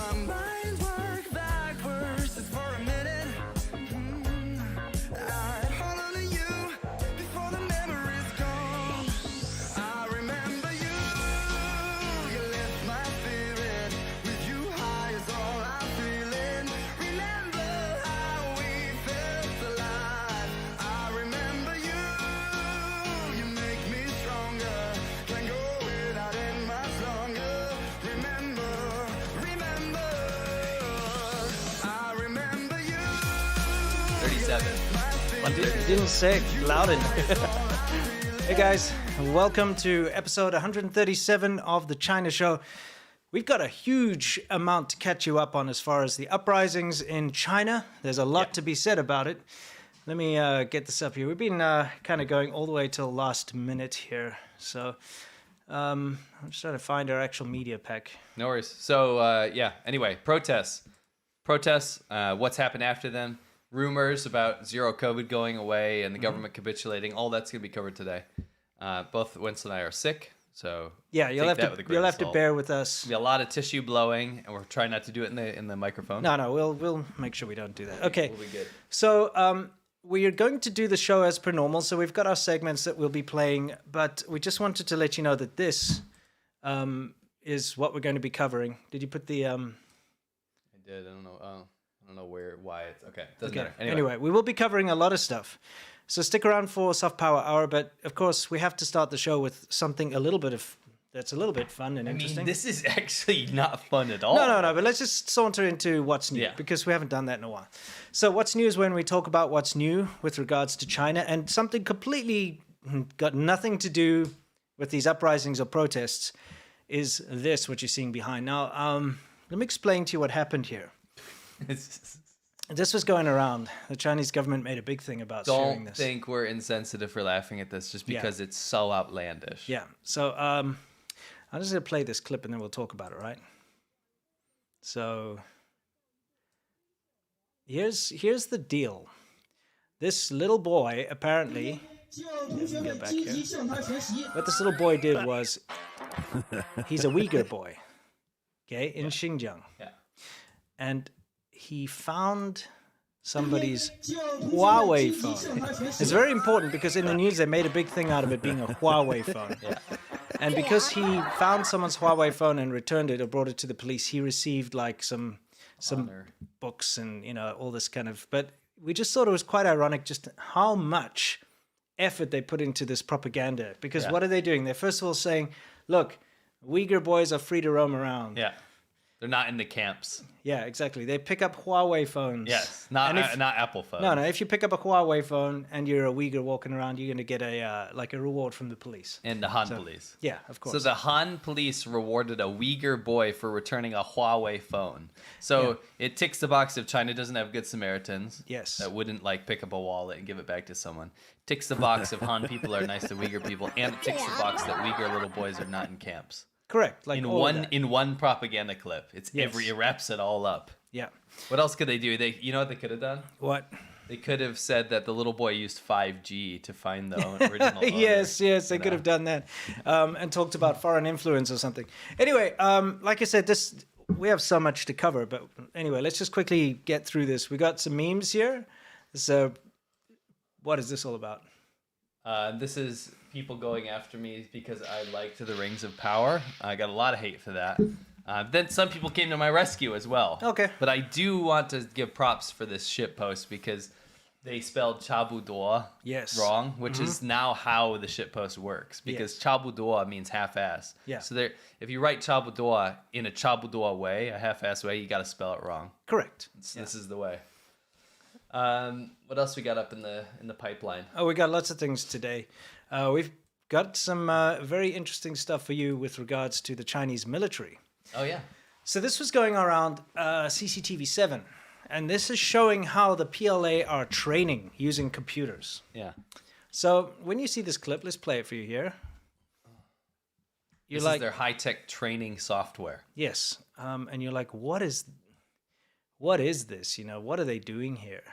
My mind worked backwards just for a minute. I hold on to you before the memory's gone. I remember you. You lift my spirit. With you high is all I'm feeling. Remember how we felt alive. I remember you. You make me stronger. Can't go without it much longer. Remember, I remember you. 37. You didn't say it loud enough. Hey guys, welcome to episode 137 of the China Show. We've got a huge amount to catch you up on as far as the uprisings in China. There's a lot to be said about it. Let me get this up here. We've been kind of going all the way till last minute here. So I'm just trying to find our actual media pack. No worries. So, anyway, protests. What's happened after them. Rumors about zero COVID going away and the government capitulating. All that's going to be covered today. Both Winston and I are sick, so Yeah, you'll have to bear with us. Be a lot of tissue blowing, and we're trying not to do it in the microphone. No, we'll make sure we don't do that. Okay. We'll be good. So we are going to do the show as per normal. So we've got our segments that we'll be playing, but we just wanted to let you know that this is what we're going to be covering. Did you put the? I did. I don't know. I don't know why it's okay. Doesn't matter. Anyway, we will be covering a lot of stuff. So stick around for Soft Power Hour, but of course we have to start the show with something that's a little bit fun and interesting. I mean, this is actually not fun at all. No, but let's just saunter into what's new, because we haven't done that in a while. So what's new is when we talk about what's new with regards to China, and something completely got nothing to do with these uprisings or protests is this, what you're seeing behind. Now, let me explain to you what happened here. This was going around. The Chinese government made a big thing about sharing this. Don't think we're insensitive for laughing at this just because it's so outlandish. Yeah. So I'm just going to play this clip and then we'll talk about it, right? So here's the deal. This little boy, apparently, let me get back here. What this little boy did was, he's a Uyghur boy, okay, in Xinjiang. Yeah. And he found somebody's Huawei phone. It's very important because in the news they made a big thing out of it being a Huawei phone. Yeah. And because he found someone's Huawei phone and returned it or brought it to the police, he received like some books and all this kind of. But we just thought it was quite ironic just how much effort they put into this propaganda. Because what are they doing? They're first of all saying, look, Uyghur boys are free to roam around. Yeah. They're not in the camps. Yeah, exactly. They pick up Huawei phones. Yes, not Apple phones. No. If you pick up a Huawei phone and you're a Uyghur walking around, you're going to get a reward from the police. And the Han police. Yeah, of course. So the Han police rewarded a Uyghur boy for returning a Huawei phone. So it ticks the box if China doesn't have good Samaritans. Yes. That wouldn't pick up a wallet and give it back to someone. Ticks the box if Han people are nice to Uyghur people, and it ticks the box that Uyghur little boys are not in camps. Correct. In one propaganda clip. It wraps it all up. Yeah. What else could they do? You know what they could have done? What? They could have said that the little boy used 5G to find the original owner. Yes, they could have done that, and talked about foreign influence or something. Anyway, like I said, we have so much to cover, but anyway, let's just quickly get through this. We got some memes here. So, what is this all about? This is people going after me because I liked the Rings of Power. I got a lot of hate for that. Then some people came to my rescue as well. Okay. But I do want to give props for this shit post because they spelled chabuduo wrong, which is now how the shit post works. Because chabuduo means half-ass. Yeah. So if you write chabuduo in a chabuduo way, a half-ass way, you got to spell it wrong. Correct. This is the way. What else we got up in the pipeline? Oh, we got lots of things today. We've got some very interesting stuff for you with regards to the Chinese military. Oh, yeah. So this was going around CCTV 7, and this is showing how the PLA are training using computers. Yeah. So when you see this clip, let's play it for you here. This is their high-tech training software. Yes. And you're like, what is this? What are they doing here?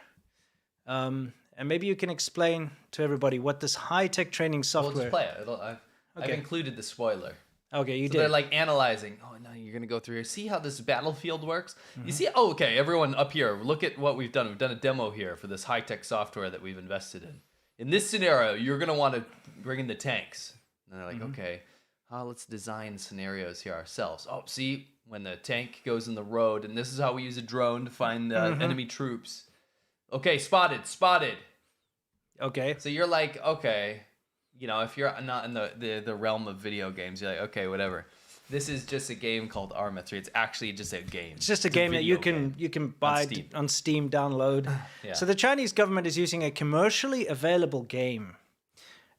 And maybe you can explain to everybody what this high-tech training software... We'll just play it. I've included the spoiler. Okay, you So did. they're like analyzing. Oh no, you're gonna go through here. See how this battlefield works? You see? Oh, okay. Everyone up here, look at what we've done. We've done a demo here for this high-tech software that we've invested in. In this scenario, you're gonna want to bring in the tanks. And they're like, okay, let's design scenarios here ourselves. Oh, see, when the tank goes in the road, and this is how we use a drone to find enemy troops. Okay, spotted. Okay. So you're like, okay, you know, if you're not in the realm of video games, you're like, okay, whatever. This is just a game called Arma 3. It's actually just a game. It's just a game that you can buy on Steam, download. Yeah. So the Chinese government is using a commercially available game.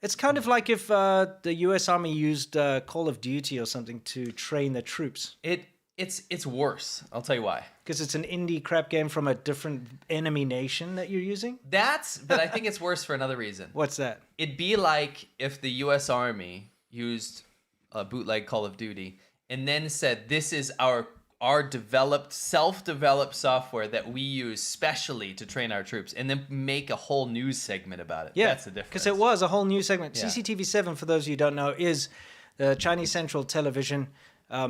It's kind of like if the U.S. Army used Call of Duty or something to train their troops. It's worse. I'll tell you why. Because it's an indie crap game from a different enemy nation that you're using? But I think it's worse for another reason. What's that? It'd be like if the U.S. Army used a bootleg Call of Duty and then said, this is our self-developed software that we use specially to train our troops, and then make a whole news segment about it. Yeah, that's the difference. because it was a whole new segment. Yeah. CCTV7, for those of you who don't know, is the Chinese Central Television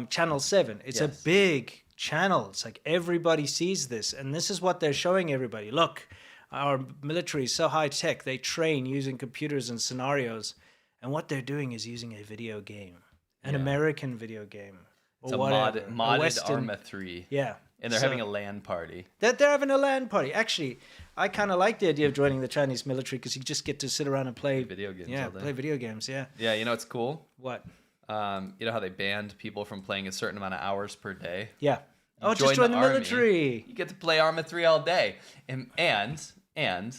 Channel 7. It's a big channel. It's like everybody sees this, and this is what they're showing everybody. Look, our military is so high-tech. They train using computers and scenarios, and what they're doing is using a video game, an American video game. It's a whatever, modded Western, Arma 3. Yeah. And they're So- having a LAN party. They're having a LAN party. Actually, I kind of like the idea of joining the Chinese military because you just get to sit around and play Video games Yeah, all day. play video games. Yeah. Yeah, you know what's cool? What? You know how they banned people from playing a certain amount of hours per day? Yeah. You Just join the army, military. You get to play Arma 3 all day. And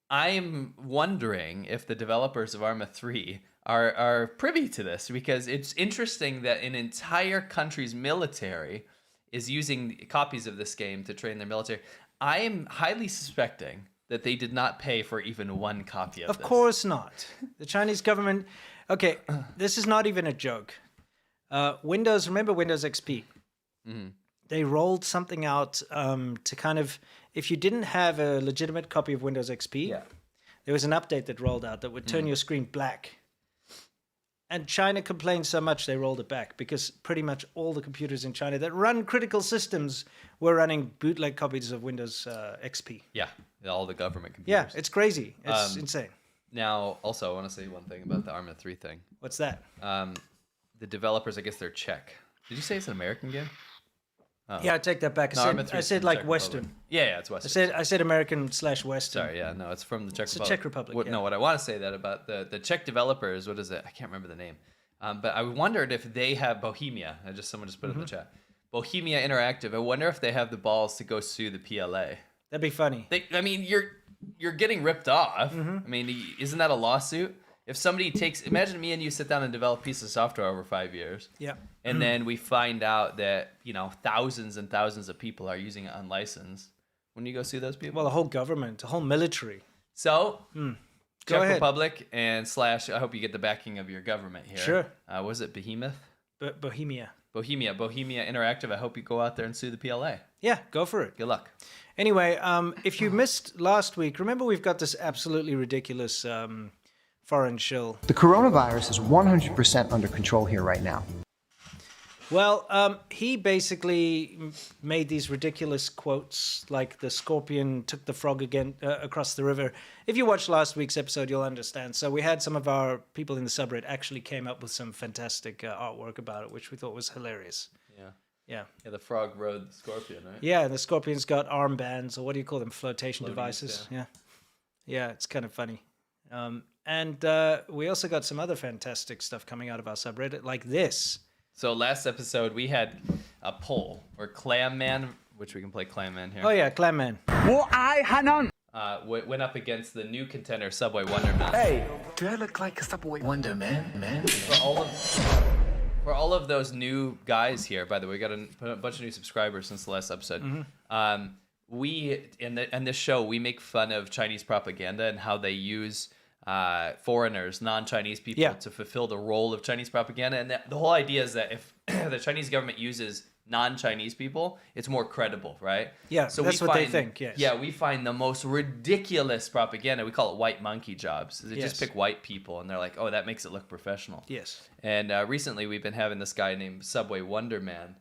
I'm wondering if the developers of Arma 3 are privy to this, because it's interesting that an entire country's military is using copies of this game to train their military. I am highly suspecting that they did not pay for even one copy of this. Of course not. The Chinese government. Okay, this is not even a joke. Remember Windows XP? Mm-hmm. They rolled something out to kind of, if you didn't have a legitimate copy of Windows XP, there was an update that rolled out that would turn your screen black. And China complained so much they rolled it back because pretty much all the computers in China that run critical systems were running bootleg copies of Windows XP. Yeah, all the government Yeah, computers. it's crazy. It's insane. Now, also, I want to say one thing about the Arma 3 thing. What's that? The developers, I guess they're Czech. Did you say it's an American game? Yeah, I take that back. No, Arma 3 I is said from like Czech Western. Republic. Yeah, it's Western. I said American/Western. Sorry, yeah, no, it's from the Czech Republic. Czech Republic, What, yeah. No, what I want to say that about the Czech developers, what is it? I can't remember the name. But I wondered if they have Bohemia. Someone just put it in the chat. Bohemia Interactive. I wonder if they have the balls to go sue the PLA. That'd be funny. I mean, you're getting ripped off. I mean, isn't that a lawsuit? If somebody imagine me and you sit down and develop a piece of software over 5 years. Yeah. And then we find out that, thousands and thousands of people are using it unlicensed. Wouldn't you go sue those people? Well, a whole government, a whole military. So, Go Czech ahead. Republic and / I hope you get the backing of your government here. Sure. Was it Behemoth? Bohemia. Bohemia Interactive. I hope you go out there and sue the PLA. Yeah, go for it. Good luck. Anyway, if you missed last week, remember we've got this absolutely ridiculous foreign shill. The coronavirus is 100% under control here right now. Well, he basically made these ridiculous quotes, like the scorpion took the frog again across the river. If you watched last week's episode, you'll understand. So we had some of our people in the subreddit actually came up with some fantastic artwork about it, which we thought was hilarious. Yeah. Yeah. Yeah, the frog rode the scorpion, right? Yeah, and the scorpion's got armbands, or what do you call them? Flotation Floaties, devices. Yeah. Yeah, it's kind of funny. And we also got some other fantastic stuff coming out of our subreddit, like this. So last episode we had a poll where Clam Man, which we can play Clam Man here. Oh yeah, Clam Man. Went up against the new contender Subway Wonder Man. Hey, do I look like a Subway Wonder Man? For all of those new guys here, by the way, we got a bunch of new subscribers since the last episode. We in this show we make fun of Chinese propaganda and how they use foreigners, non-Chinese people, Yeah. to fulfill the role of Chinese propaganda. And the whole idea is that if the Chinese government uses non-Chinese people, it's more credible, right? Yeah, so that's what they think, yes. Yeah, we find the most ridiculous propaganda. We call it white monkey jobs. They just pick white people, and they're like, oh, that makes it look professional. Yes. And recently, we've been having this guy named Subway Wonder Man.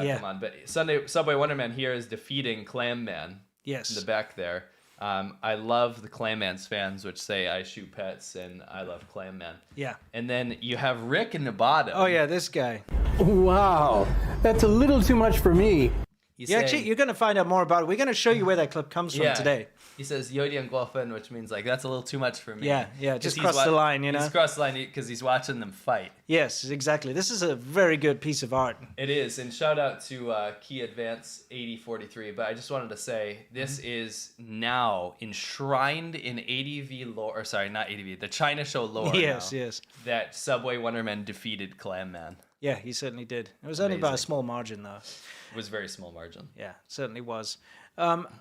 Yeah. Come on, but Subway Wonder Man here is defeating Clam Man. Yes. In the back there. I love the Clam Man's fans, which say I shoot pets and I love Clam Man. Yeah. And then you have Rick in the bottom. Oh yeah, this guy. Wow, that's a little too much for me. You're going to find out more about it. We're going to show you where that clip comes from today. He says "Yodian Guofen," which means like that's a little too much for me. Yeah, just cross the line, you know. He's crossed the line because he's watching them fight. Yes, exactly. This is a very good piece of art. It is, and shout out to Key Advance 8043. But I just wanted to say this is now enshrined in ADV lore. Or sorry, not ADV. The China Show lore. Yes, now, yes. That Subway Wonderman defeated Clam Man. Yeah, he certainly did. It was only by a small margin, though. It was a very small margin. Yeah, certainly was.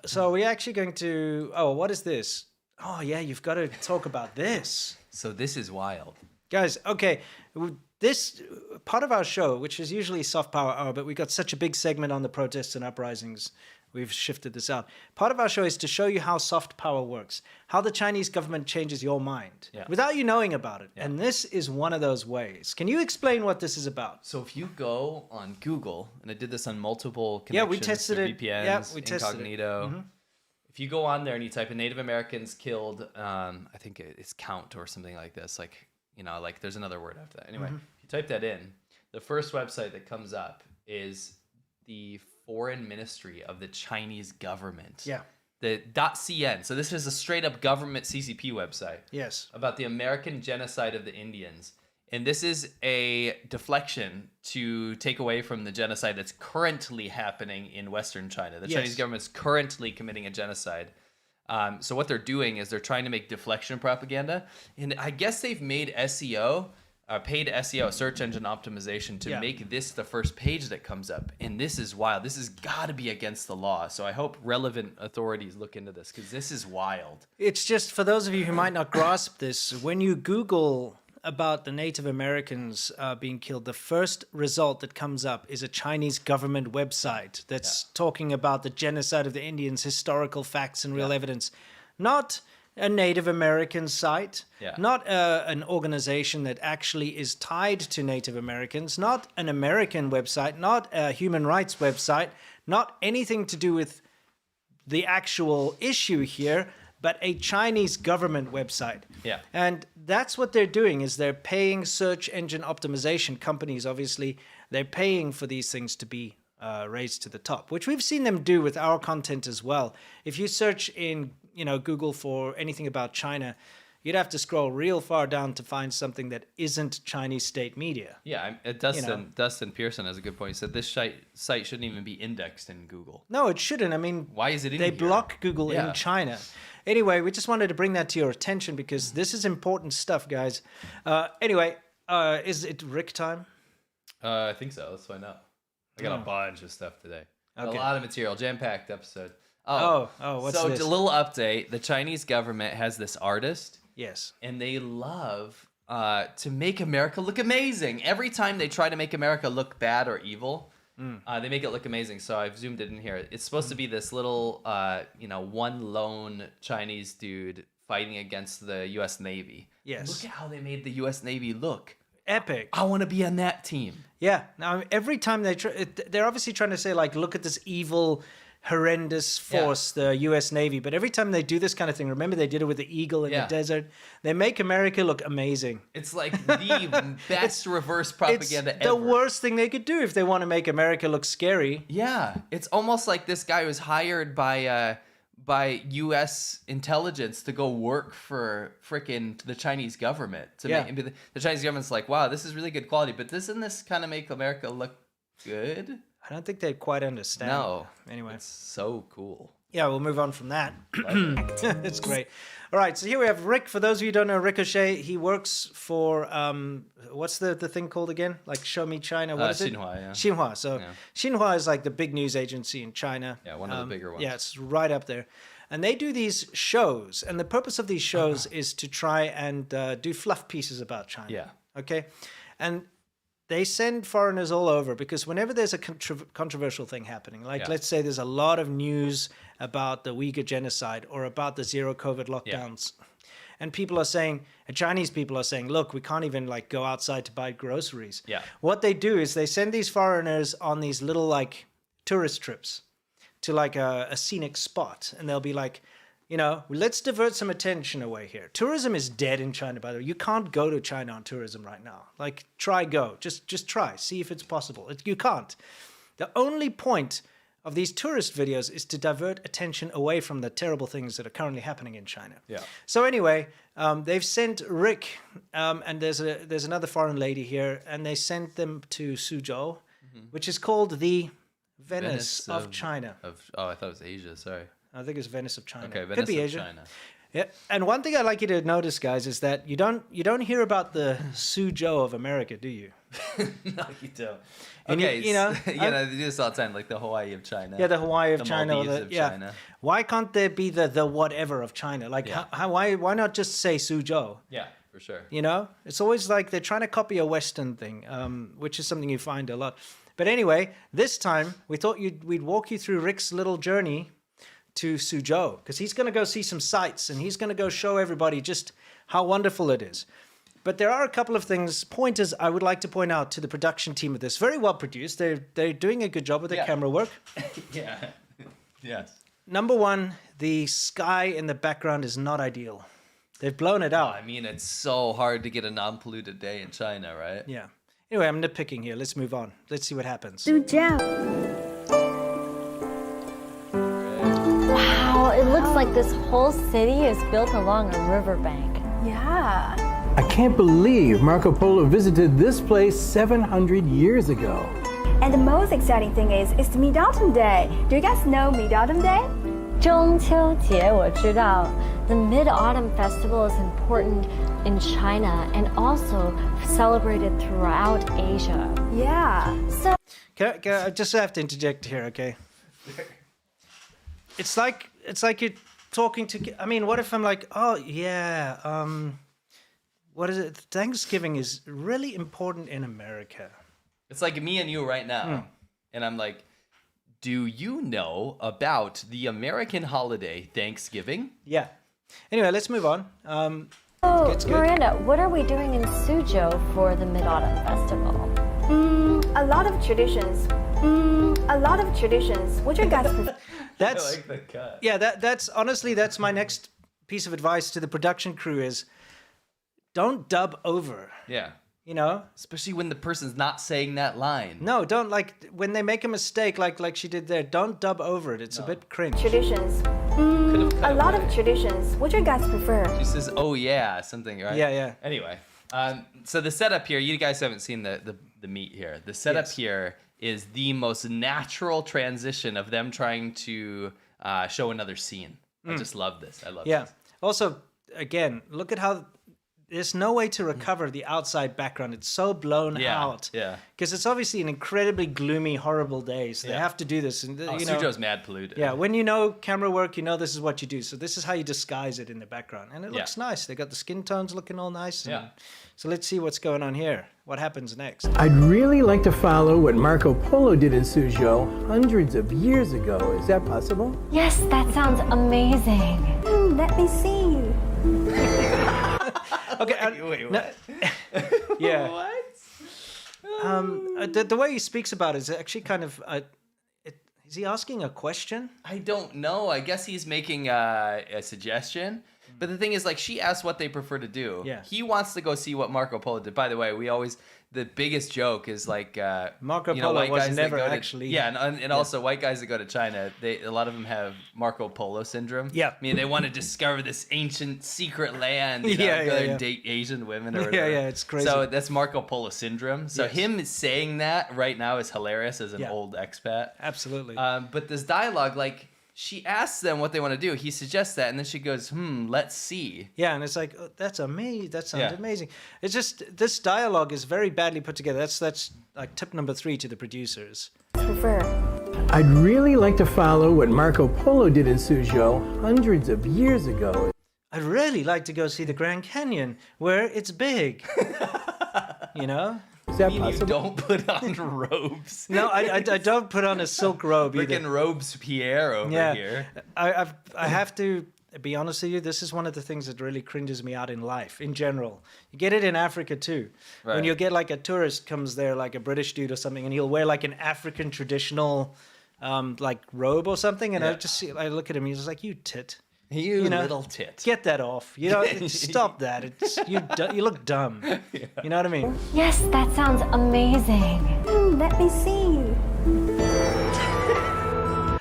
So we're actually going to... Oh, what is this? Oh, yeah, you've got to talk about this. So this is wild. Guys, okay, this part of our show, which is usually soft power hour, but we got such a big segment on the protests and uprisings, we've shifted this out. Part of our show is to show you how soft power works, how the Chinese government changes your mind without you knowing about it. Yeah. And this is one of those ways. Can you explain what this is about? So if you go on Google, and I did this on multiple connections, we tested it. VPNs, Yeah, we tested incognito. Mm-hmm. If you go on there and you type in Native Americans killed, I think it's count or something like this. Like, you know, like there's another word after that. Anyway, if you type that in, the first website that comes up is the Foreign Ministry of the Chinese government. Yeah. The .cn. So this is a straight up government CCP website. Yes. About the American genocide of the Indians. And this is a deflection to take away from the genocide that's currently happening in Western China. The Chinese government's currently committing a genocide. So what they're doing is they're trying to make deflection propaganda. And I guess they've made SEO, paid SEO, search engine optimization, to make this the first page that comes up. And this is wild. This has got to be against the law. So I hope relevant authorities look into this because this is wild. It's just, for those of you who might not grasp this, when you Google about the Native Americans being killed, the first result that comes up is a Chinese government website that's talking about the genocide of the Indians, historical facts and real evidence. Not a Native American site, not an organization that actually is tied to Native Americans, not an American website, not a human rights website, not anything to do with the actual issue here, but a Chinese government website. Yeah. And that's what they're doing, is they're paying search engine optimization companies, obviously, they're paying for these things to be raised to the top, which we've seen them do with our content as well. If you search in, Google for anything about China, you'd have to scroll real far down to find something that isn't Chinese state media. Yeah, Dustin Pearson has a good point. He said this site shouldn't even be indexed in Google. No, it shouldn't. I mean, why is it in They here? block Google in China. Anyway, we just wanted to bring that to your attention because this is important stuff, guys. Anyway, is it Rick time? I think so. Let's find out. I got a bunch of stuff today. Okay. A lot of material, jam-packed episode. What's so this? a little update. The Chinese government has this artist. Yes. And they love to make America look amazing. Every time they try to make America look bad or evil, they make it look amazing. So I've zoomed it in here. It's supposed to be this little, one lone Chinese dude fighting against the U.S. Navy. Yes. Look at how they made the U.S. Navy look. Epic. I want to be on that team. Yeah. Now, every time they're obviously trying to say, like, look at this evil, horrendous force, the U.S. Navy. But every time they do this kind of thing, remember they did it with the eagle in the desert. They make America look amazing. It's like the best reverse propaganda it's ever. the worst thing they could do if they want to make America look scary. Yeah, it's almost like this guy was hired by U.S. intelligence to go work for frickin' the Chinese government. The Chinese government's like, wow, this is really good quality, but doesn't this kind of make America look good? I don't think they quite understand. No. Anyway. It's so cool. Yeah, we'll move on from that. It's great. All right, so here we have Rick. For those of you who don't know Ricochet, he works for, what's the thing called again? Like Show Me China, what is it? Xinhua, yeah. Xinhua. So Xinhua is like the big news agency in China. Yeah, one of the bigger ones. Yeah, it's right up there. And they do these shows, and the purpose of these shows is to try and do fluff pieces about China. Yeah. Okay? And they send foreigners all over because whenever there's a controversial thing happening, like let's say there's a lot of news about the Uyghur genocide or about the zero COVID lockdowns, and people are saying, Chinese people are saying, look, we can't even like go outside to buy groceries. Yeah. What they do is they send these foreigners on these little like tourist trips to like a scenic spot, and they'll be like, you know, let's divert some attention away here. Tourism is dead in China, by the way. You can't go to China on tourism right now. Like, go. Just try. See if it's possible. You can't. The only point of these tourist videos is to divert attention away from the terrible things that are currently happening in China. Yeah. So anyway, they've sent Rick, and there's another foreign lady here, and they sent them to Suzhou, which is called the Venice of China. Oh, I thought it was Asia. Sorry. I think it's Venice of China. Okay, Venice Could be of Asia. China. Yeah, and one thing I'd like you to notice, guys, is that you don't hear about the Suzhou of America, do you? No, you don't. And Okay, you know, they do this all the time, like the Hawaii of China. Yeah, the Hawaii of the China. Maldives of China. Why can't there be the whatever of China? Like, why not just say Suzhou? Yeah, for sure. You know, it's always like they're trying to copy a Western thing, which is something you find a lot. But anyway, this time we thought we'd walk you through Rick's little journey to Suzhou, because he's going to go see some sights and he's going to go show everybody just how wonderful it is. But there are a couple of pointers I would like to point out to the production team of this. Very well produced. They're doing a good job with their camera work. Yeah. Yes. Number one, the sky in the background is not ideal. They've blown it out. I mean, it's so hard to get a non-polluted day in China, right? Yeah. Anyway, I'm nitpicking here. Let's move on. Let's see what happens. Wow, it looks like this whole city is built along a riverbank. Yeah. I can't believe Marco Polo visited this place 700 years ago. And the most exciting thing is it's Mid-Autumn Day. Do you guys know Mid-Autumn Day? 中秋节我知道. The Mid-Autumn Festival is important in China and also celebrated throughout Asia. Yeah. So I just have to interject here, okay? It's like you're talking to. I mean, what if I'm like, oh yeah, what is it? Thanksgiving is really important in America. It's like me and you right now, and I'm like, do you know about the American holiday Thanksgiving? Yeah. Anyway, let's move on. Oh, It's good. Miranda, what are we doing in Suzhou for the Mid-Autumn Festival? a lot of traditions. A lot of traditions. What you guys prefer? That's I like the cut. yeah. That's honestly that's my next piece of advice to the production crew is don't dub over. Yeah. You know, Especially when the person's not saying that line. no, don't like when they make a mistake like she did there. Don't dub over it. It's a bit cringe. Traditions. Could've cut A lot away. of traditions. What you guys prefer? She says, "Oh yeah," something, right? Yeah. Anyway, so the setup here, you guys haven't seen the meat here. The setup Yes. here is the most natural transition of them trying to show another scene. I just love this. I love Yeah. this. Also, again, look at how there's no way to recover the outside background. It's so blown Yeah, out. yeah. Because it's obviously an incredibly gloomy, horrible day. So they Yeah. have to do this. And Oh, you know, Suzhou's mad polluted. yeah, when you know camera work, you know this is what you do. So this is how you disguise it in the background. And it Yeah. looks nice. They got the skin tones looking all nice. Yeah. So let's see what's going on here. What happens next? I'd really like to follow what Marco Polo did in Suzhou hundreds of years ago. Is that possible? Yes, that sounds amazing. Let me see. Okay. Wait, no- yeah. What? The way he speaks about it is actually kind of. Is he asking a question? I don't know. I guess he's making a suggestion. But the thing is, like, she asked what they prefer to do. Yeah. He wants to go see what Marco Polo did. By the way, the biggest joke is like Marco you know, Polo white was guys that never go to- actually- and also white guys that go to China, a lot of them have Marco Polo syndrome. Yeah. I mean, they want to discover this ancient secret land. You know, Yeah, go there yeah. and date Asian women or Yeah, whatever. yeah, it's crazy. So that's Marco Polo syndrome. So Yes. him saying that right now is hilarious as an Yeah. old expat. Absolutely. But this dialogue, like, she asks them what they want to do. He suggests that, and then she goes, let's see. Yeah, and it's like, oh, that's amazing. That sounds Yeah. amazing. It's just this dialogue is very badly put together. That's like tip number 3 to the producers. Prefer. I'd really like to follow what Marco Polo did in Suzhou hundreds of years ago. I'd really like to go see the Grand Canyon where it's big. You know? Is that You possible? don't put on robes. No, I don't put on a silk robe either. Freaking robes Pierre over here. I have to be honest with you. This is one of the things that really cringes me out in life in general. You get it in Africa too. When Right. you get like a tourist comes there, like a British dude or something, and he'll wear like an African traditional like robe or something, and Yeah. I look at him, he's just like, you tit. You know, little tit. Get that off. You know, stop that. It's you look dumb. You know what I mean? Yes, that sounds amazing. Let me see.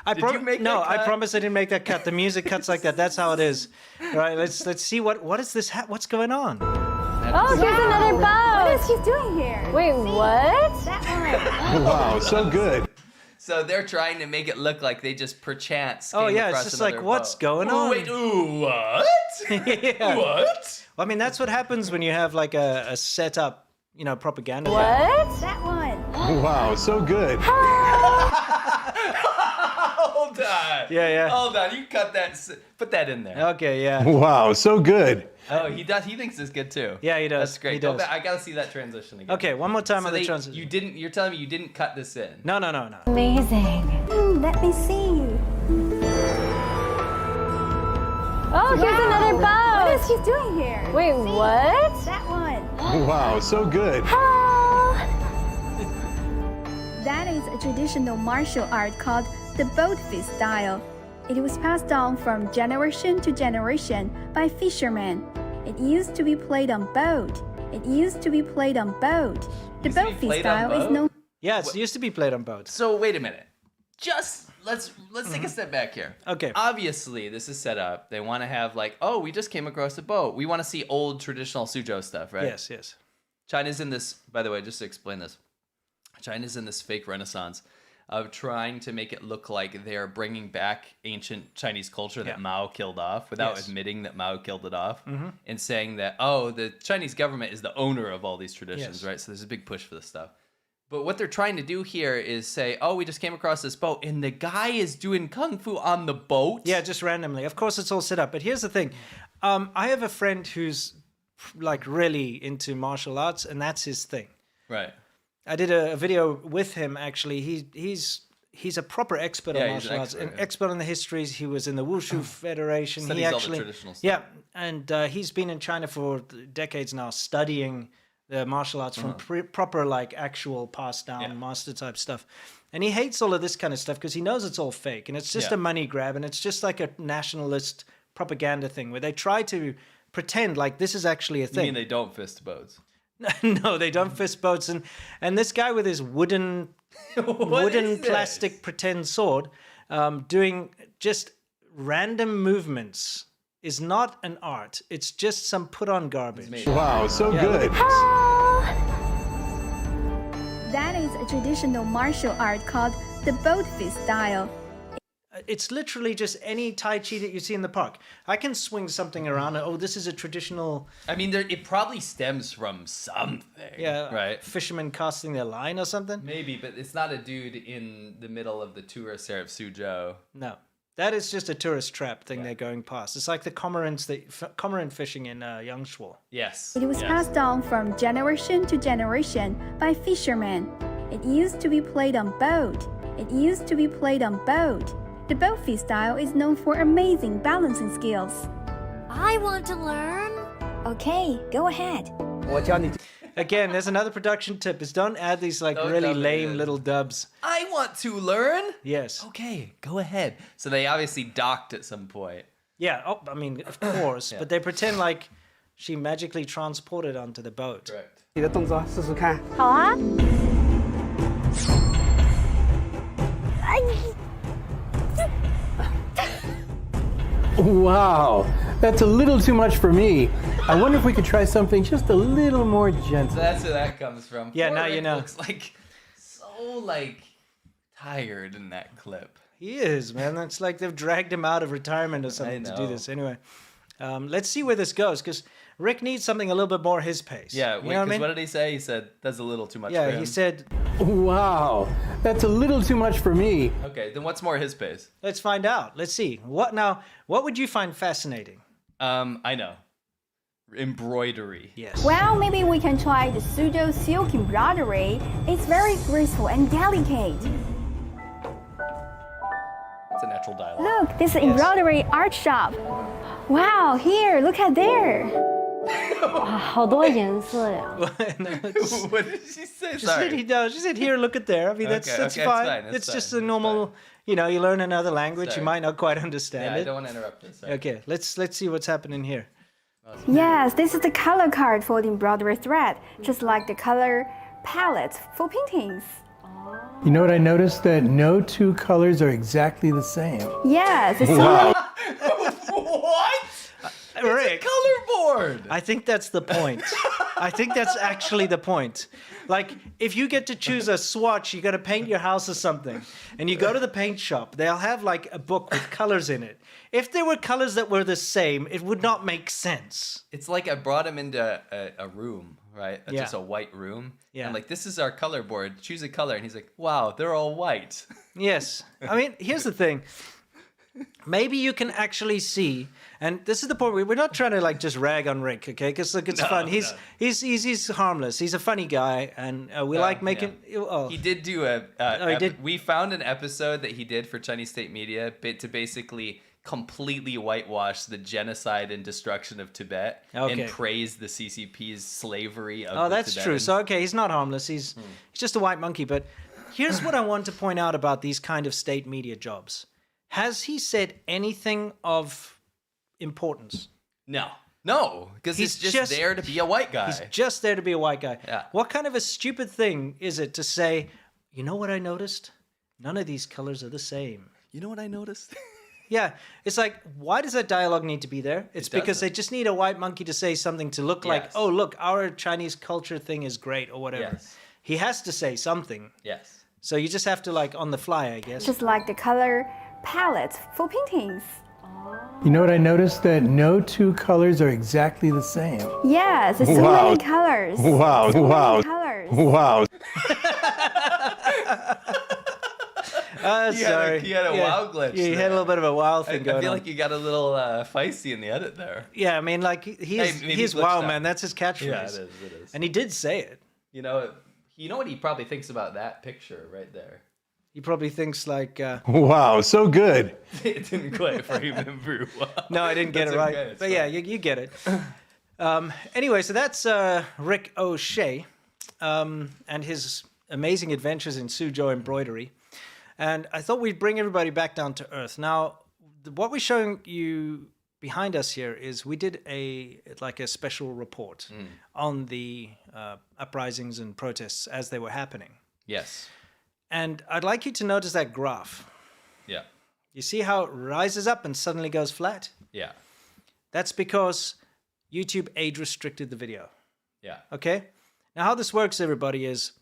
I you make no, that I cut? promise I didn't make that cut. The music cuts like that. That's how it is. All right, let's see what is this? What's going on? Oh, here's another What boat. is he doing here? Wait, what? That one. Wow, so good. So they're trying to make it look like they just perchance Oh came yeah, it's across just another like what's boat. going Ooh, on? wait, ooh, what? Yeah. What? Well, I mean, that's what happens when you have like a set up, propaganda. What? That one. Wow, so good. Hold on. Yeah. Hold on. You cut that. Put that in there. Okay, yeah. Wow, so good. Oh, he does. He thinks it's good too. Yeah, he does. That's great. He Go does. back. I gotta see that transition again. Okay, one more time So on the they, transition. you didn't. You're telling me you didn't cut this in. No. Amazing. Let me see. Oh, here's another What boat. is he doing here? Wait, what? That one. Wow, so good. That is a traditional martial art called the boat fist style. It was passed on from generation to generation by fishermen. It used to be played on boat. The Used to be boat fist played style on is boat? known. Yeah, it used to be played on boats. So wait a minute. Just let's take a step back here. Okay. Obviously, this is set up. They want to have like, oh, we just came across a boat. We want to see old traditional Suzhou stuff, right? Yes. China's in this. By the way, just to explain this, China's in this fake renaissance of trying to make it look like they're bringing back ancient Chinese culture that Mao killed off without Yes. admitting that Mao killed it off and saying that, oh, the Chinese government is the owner of all these traditions, Yes. right? So there's a big push for this stuff. But what they're trying to do here is say, oh, we just came across this boat and the guy is doing kung fu on the boat. Yeah, just randomly. Of course, it's all set up. But here's the thing. I have a friend who's like really into martial arts, and that's his thing. Right. I did a video with him actually. He's a proper expert on Yeah, he's martial an arts, expert, an yeah. expert on the histories. He was in the Wushu Federation. Studies he all the actually, traditional stuff. yeah, and he's been in China for decades now, studying the martial arts from proper like actual passed down master type stuff. And he hates all of this kind of stuff because he knows it's all fake and it's just Yeah. a money grab and it's just like a nationalist propaganda thing where they try to pretend like this is actually a You thing. mean they don't fist boats? No, they don't fist boats. And this guy with his wooden What is this? plastic pretend sword doing just random movements is not an art. It's just some put on garbage. Wow, so good. That is a traditional martial art called the boat fist style. It's literally just any Tai Chi that you see in the park. I can swing something around. Oh, this is a traditional, I mean, it probably stems from something. Right. fishermen casting their line or something. Maybe, but it's not a dude in the middle of the tourist area of Suzhou. No. That is just a tourist trap thing they're going past. It's like the cormorant fishing in Yangshuo. Yes. It was yes. passed on from generation to generation by fishermen. It used to be played on boat. The boat fist style is known for amazing balancing skills. I want to learn. Okay, go ahead. Again, there's another production tip: is don't add these like Don't really dub it lame in. little dubs. I want to learn. Yes. Okay, go ahead. So they obviously docked at some point. Yeah. Oh, I mean, of course, but they pretend like she magically transported onto the boat. Correct. 你的动作试试看。好啊。 Wow, that's a little too much for me. I wonder if we could try something just a little more gentle. So that's where that comes from. Yeah, Poor now you Rick know. Looks like so like tired in that clip. He is, man. That's like they've dragged him out of retirement or something to do know. this. Anyway, let's see where this goes because Rick needs something a little bit more his pace. Yeah, you know what I mean? what did he say? He said that's a little too much for Yeah, him. he said, Wow, that's a little too much for me. Okay, then what's more his pace? let's find out. Let's see. What would you find fascinating? I know. embroidery. Yes. Well, maybe we can try the Suzhou silk embroidery. It's very graceful and delicate. That's a natural dialogue. Look, this is embroidery art shop. Wow, here, look at there. 哇，好多颜色呀！ What did she say? She Sorry. said, here, look at there. I mean, that's Okay, that's okay, it's fine. fine, it's It's just fine, a it's normal, you know, you learn another language, you Sorry. might not quite understand Yeah, I it. don't want to interrupt this. Sorry. Okay, let's see what's happening here. Yes, this is the color card for the embroidery thread, just like the color palette for paintings. You know what I noticed? That no two colors are exactly the same. Yes, it's so many What? Rick, Color board. I think that's the point. I think that's actually the point. Like, if you get to choose a swatch, you got to paint your house or something, and you go to the paint shop, they'll have like a book with colors in it. If there were colors that were the same, it would not make sense. It's like I brought him into a room, right? Yeah. Just a white room. Yeah. I'm like, this is our color board. Choose a color. And he's like, wow, they're all white. Yes. I mean, here's the thing. Maybe you can actually see, and this is the point. We're not trying to like just rag on Rick, okay? Because look, it's fun. He's harmless. He's a funny guy, and we like making. Oh. He did do he did? We found an episode that he did for Chinese State Media to basically completely whitewash the genocide and destruction of Tibet Okay. and praise the CCP's slavery of Oh, the that's true. Tibetans. So okay, he's not harmless. He's just a white monkey. But here's what I want to point out about these kind of state media jobs. Has he said anything of importance? No, because he's He's just there to be a white guy. He's just there to be a white guy. Yeah. What kind of a stupid thing is it to say, you know what I noticed? None of these colors are the same. You know what I noticed? Yeah, it's like, why does that dialogue need to be there? It's because doesn't. they just need a white monkey to say something to look like, Yes. oh, look, our Chinese culture thing is great or whatever. Yes. He has to say something. Yes. So you just have to like on the fly, I guess. just like the color palette for paintings. You know what I noticed? That no two colors are exactly the same. Yes, it's so many colors. Wow, So wow, many colors. wow. Sorry. He had a wow glitch Yeah, he had there. a little bit of a wow I thing going feel on. like you got a little feisty in the edit there. Yeah, I mean, like maybe he's glitched wow, out. man. That's his catchphrase. Yeah, it is. And he did say it. You know what he probably thinks about that picture right there. He probably thinks like, Wow, so good. It didn't quite frame him very well. no, I didn't get That's it right. okay, it's But yeah, fine. you get it. Anyway, so that's Rick O'Shea and his amazing adventures in Suzhou embroidery. And I thought we'd bring everybody back down to earth. Now, what we're showing you behind us here is we did a special report on the uprisings and protests as they were happening. Yes. And I'd like you to notice that graph. Yeah. You see how it rises up and suddenly goes flat? Yeah. That's because YouTube age restricted the video. Yeah. Okay? Now, how this works, everybody, is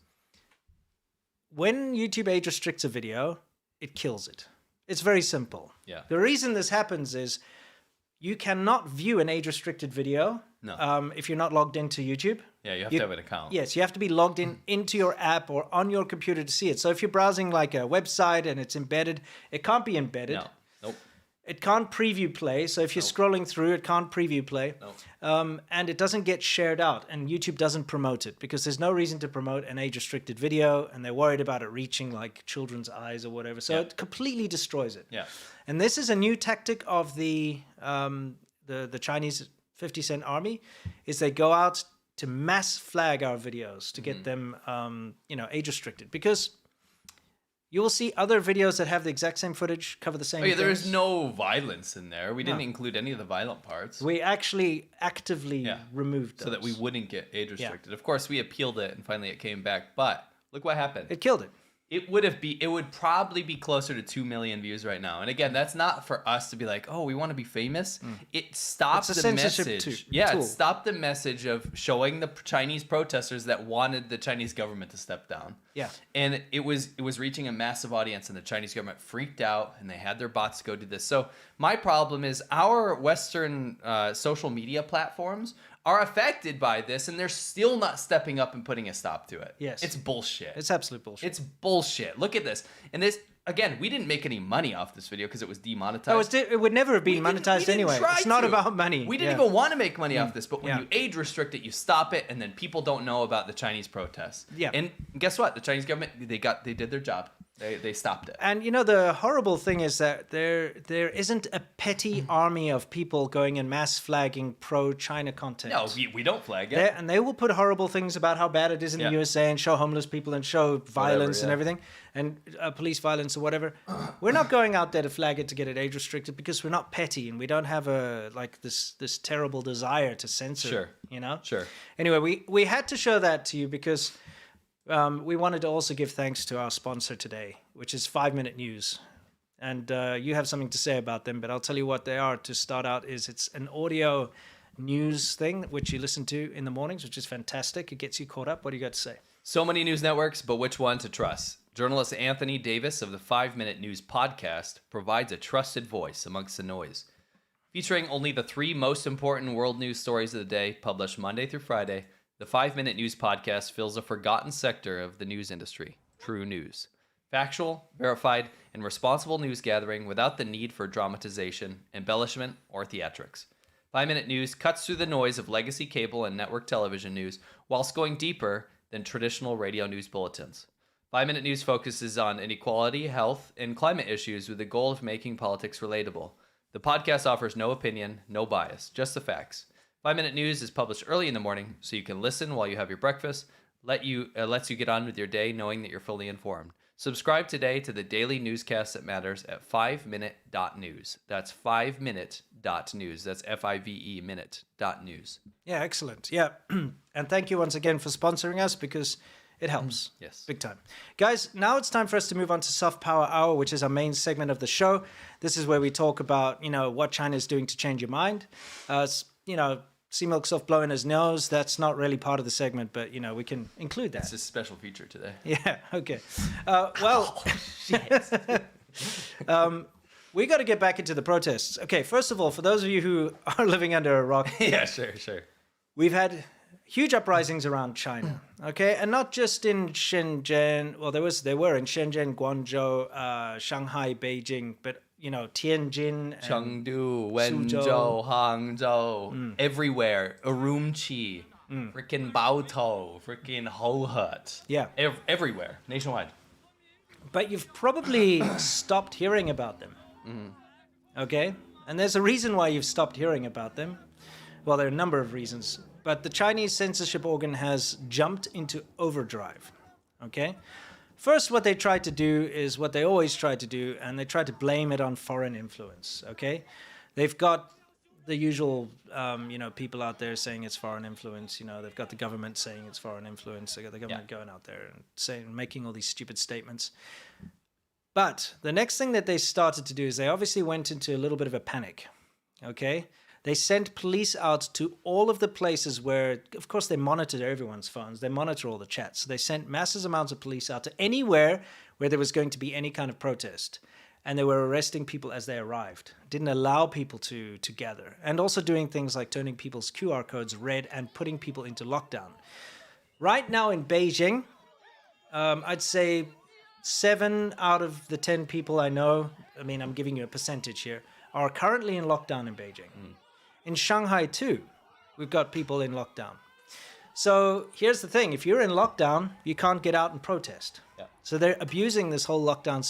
when YouTube age restricts a video, it kills it. It's very simple. Yeah. The reason this happens is you cannot view an age restricted video if you're not logged into YouTube. Yeah, you have to have an account. Yes, you have to be logged in into your app or on your computer to see it. So if you're browsing like a website and it's embedded, it can't be embedded. No. Nope. It can't preview play. So if you're scrolling through, it can't preview play. And it doesn't get shared out. And YouTube doesn't promote it because there's no reason to promote an age-restricted video. And they're worried about it reaching like children's eyes or whatever. So it completely destroys it. Yeah. And this is a new tactic of the Chinese 50 Cent Army, is they go out to mass flag our videos to get them, age restricted, because you will see other videos that have the exact same footage, cover the same. Oh yeah, there things. is no violence in there. We didn't include any of the violent parts. We actually actively removed those so that we wouldn't get age restricted. Of course, we appealed it and finally it came back. But look what happened. It killed it. It would probably be closer to 2 million views right now. And again, that's not for us to be like, oh, we want to be famous. It stopped It's a the censorship message. tool. It stopped the message of showing the Chinese protesters that wanted the Chinese government to step down. Yeah. And it was reaching a massive audience, and the Chinese government freaked out, and they had their bots go do this. So my problem is our Western social media platforms are affected by this, and they're still not stepping up and putting a stop to it. Yes. It's bullshit. It's absolute bullshit. It's bullshit. Look at this. And this, again, we didn't make any money off this video because it was demonetized. Oh, it would never have been We monetized didn't anyway. try It's not to. about money. We didn't even want to make money off this, but when Yeah. you age restrict it, you stop it, and then people don't know about the Chinese protests. Yeah. And guess what? The Chinese government, they did their job. They stopped it. And you know, the horrible thing is that there isn't a petty army of people going and mass flagging pro-China content. No, we don't flag it. And they will put horrible things about how bad it is in the Yeah. USA and show homeless people and show violence and yeah. everything and police violence or whatever. We're not going out there to flag it to get it age restricted because we're not petty and we don't have this terrible desire to censor. Sure. You know. Sure. Anyway, we had to show that to you because we wanted to also give thanks to our sponsor today, which is 5 Minute News. And you have something to say about them, but I'll tell you what they are to start out. It's an audio news thing, which you listen to in the mornings, which is fantastic. It gets you caught up. What do you got to say? So many news networks, but which one to trust? Journalist Anthony Davis of the 5 Minute News podcast provides a trusted voice amongst the noise. Featuring only the 3 most important world news stories of the day, published Monday through Friday, the 5 Minute News podcast fills a forgotten sector of the news industry, true news. Factual, verified, and responsible news gathering without the need for dramatization, embellishment, or theatrics. 5 Minute News cuts through the noise of legacy cable and network television news whilst going deeper than traditional radio news bulletins. 5 Minute News focuses on inequality, health, and climate issues with the goal of making politics relatable. The podcast offers no opinion, no bias, just the facts. 5 Minute News is published early in the morning, so you can listen while you have your breakfast. Lets you get on with your day knowing that you're fully informed. Subscribe today to the daily newscast that matters at 5minute.news. That's 5minute.news. That's F-I-V-E minute.news. Yeah, excellent. Yeah. And thank you once again for sponsoring us because it helps. Yes. Big time. Guys, now it's time for us to move on to Soft Power Hour, which is our main segment of the show. This is where we talk about, what China is doing to change your mind. Sea Milk Soft blowing his nose. That's not really part of the segment, but, we can include that. It's a special feature today. Yeah, okay. We got to get back into the protests. Okay, first of all, for those of you who are living under a rock, Yeah, sure. we've had huge uprisings around China, okay? And not just in Shenzhen. Well, they were in Shenzhen, Guangzhou, Shanghai, Beijing, but, Tianjin. and Chengdu, Suzhou. Wenzhou, Hangzhou, everywhere. Urumqi, freaking Baotou, freaking Hohut. Yeah. Everywhere, nationwide. But you've probably stopped hearing about them, okay? And there's a reason why you've stopped hearing about them. Well, there are a number of reasons. But the Chinese censorship organ has jumped into overdrive, okay? First, what they tried to do is what they always try to do, and they try to blame it on foreign influence, okay? They've got the usual, people out there saying it's foreign influence. They've got the government saying it's foreign influence. They've got the government going out there and making all these stupid statements. But the next thing that they started to do is they obviously went into a little bit of a panic, okay? They sent police out to all of the places where, of course, they monitor everyone's phones. They monitor all the chats. So they sent massive amounts of police out to anywhere where there was going to be any kind of protest. And they were arresting people as they arrived. Didn't allow people to gather. And also doing things like turning people's QR codes red and putting people into lockdown. Right now in Beijing, I'd say 7 out of the 10 people I know, I'm giving you a percentage here, are currently in lockdown in Beijing. In Shanghai, too, we've got people in lockdown. So here's the thing. If you're in lockdown, you can't get out and protest. Yeah. So they're abusing this whole lockdown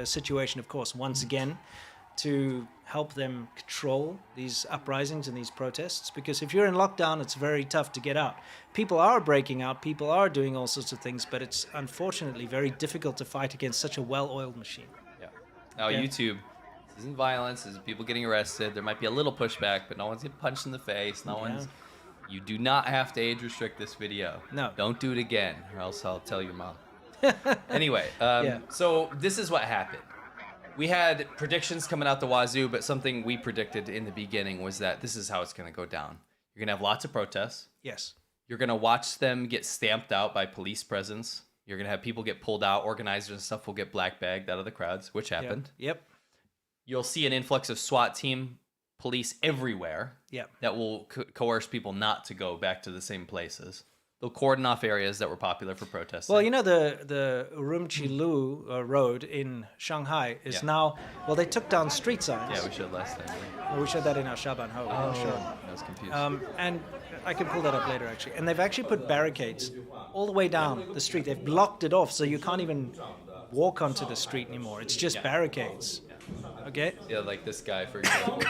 situation, of course, once again, to help them control these uprisings and these protests. Because if you're in lockdown, it's very tough to get out. People are breaking out. People are doing all sorts of things. But it's unfortunately very difficult to fight against such a well-oiled machine. Yeah. Now, Okay. YouTube, this isn't violence. This is people getting arrested. There might be a little pushback, but no one's getting punched in the face. You do not have to age restrict this video. No. Don't do it again, or else I'll tell your mom. Anyway, Yeah. so this is what happened. We had predictions coming out the wazoo, but something we predicted in the beginning was that this is how it's going to go down. You're going to have lots of protests. Yes. You're going to watch them get stamped out by police presence. You're going to have people get pulled out. Organizers and stuff will get black bagged out of the crowds, which happened. Yep. You'll see an influx of SWAT team police everywhere Yep. that will coerce people not to go back to the same places. they'll cordon off areas that were popular for protesting. Well, you know the Urumqi Road in Shanghai is now. Well, they took down street signs. yeah, we showed last time. Well, we showed that in our Shaban Ho. I was confused. And I can pull that up later, actually. And they've actually put barricades all the way down the street. They've blocked it off, so you can't even walk onto the street anymore. It's just barricades. Okay? Yeah, like this guy, for example.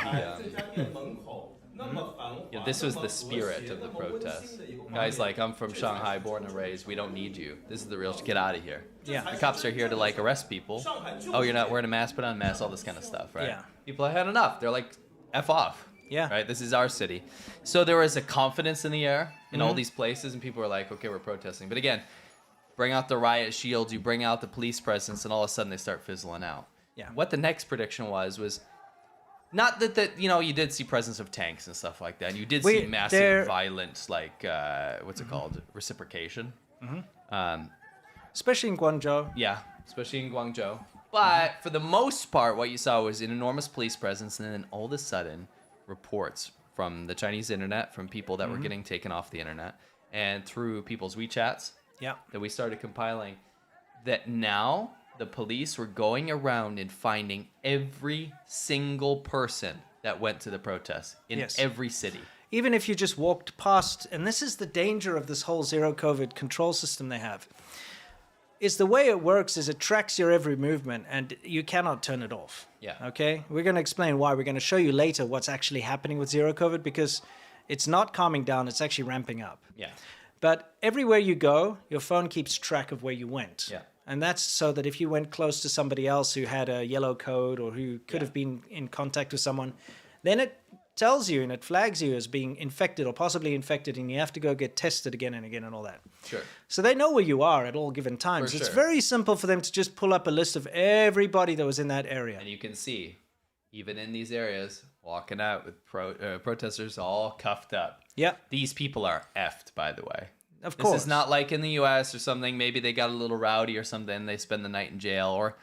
This was the spirit of the protest. Guys like, I'm from Shanghai, born and raised. We don't need you. This is the real. Get out of here. Yeah. The cops are here to like arrest people. Oh, you're not wearing a mask? Put on a mask. All this kind of stuff, right? Yeah. People have had enough. They're like, F off. Yeah. Right. This is our city. So there was a confidence in the air in all these places, and people were like, okay, we're protesting. But again, bring out the riot shields. You bring out the police presence, and all of a sudden they start fizzling out. Yeah. What the next prediction was not that you did see presence of tanks and stuff like that. And you did see massive violence, like what's it called, reciprocation. Especially in Guangzhou. Yeah, especially in Guangzhou. But for the most part, what you saw was an enormous police presence, and then all of a sudden, reports from the Chinese internet, from people that were getting taken off the internet, and through people's WeChats. Yeah. That we started compiling, that now the police were going around and finding every single person that went to the protest in every city. Even if you just walked past, and this is the danger of this whole zero COVID control system they have, is the way it works is it tracks your every movement and you cannot turn it off. Yeah. Okay? We're going to explain why. We're going to show you later what's actually happening with zero COVID, because it's not calming down, it's actually ramping up. Yeah. But everywhere you go, your phone keeps track of where you went. Yeah. And that's so that if you went close to somebody else who had a yellow code or who could have been in contact with someone, then it tells you and it flags you as being infected or possibly infected, and you have to go get tested again and again and all that. Sure. So they know where you are at all given times. For It's sure. very simple for them to just pull up a list of everybody that was in that area. And you can see, even in these areas, walking out with protesters all cuffed up. Yep. These people are effed, by the way. Of course. This is not like in the U.S. or something. Maybe they got a little rowdy or something. They spend the night in jail or,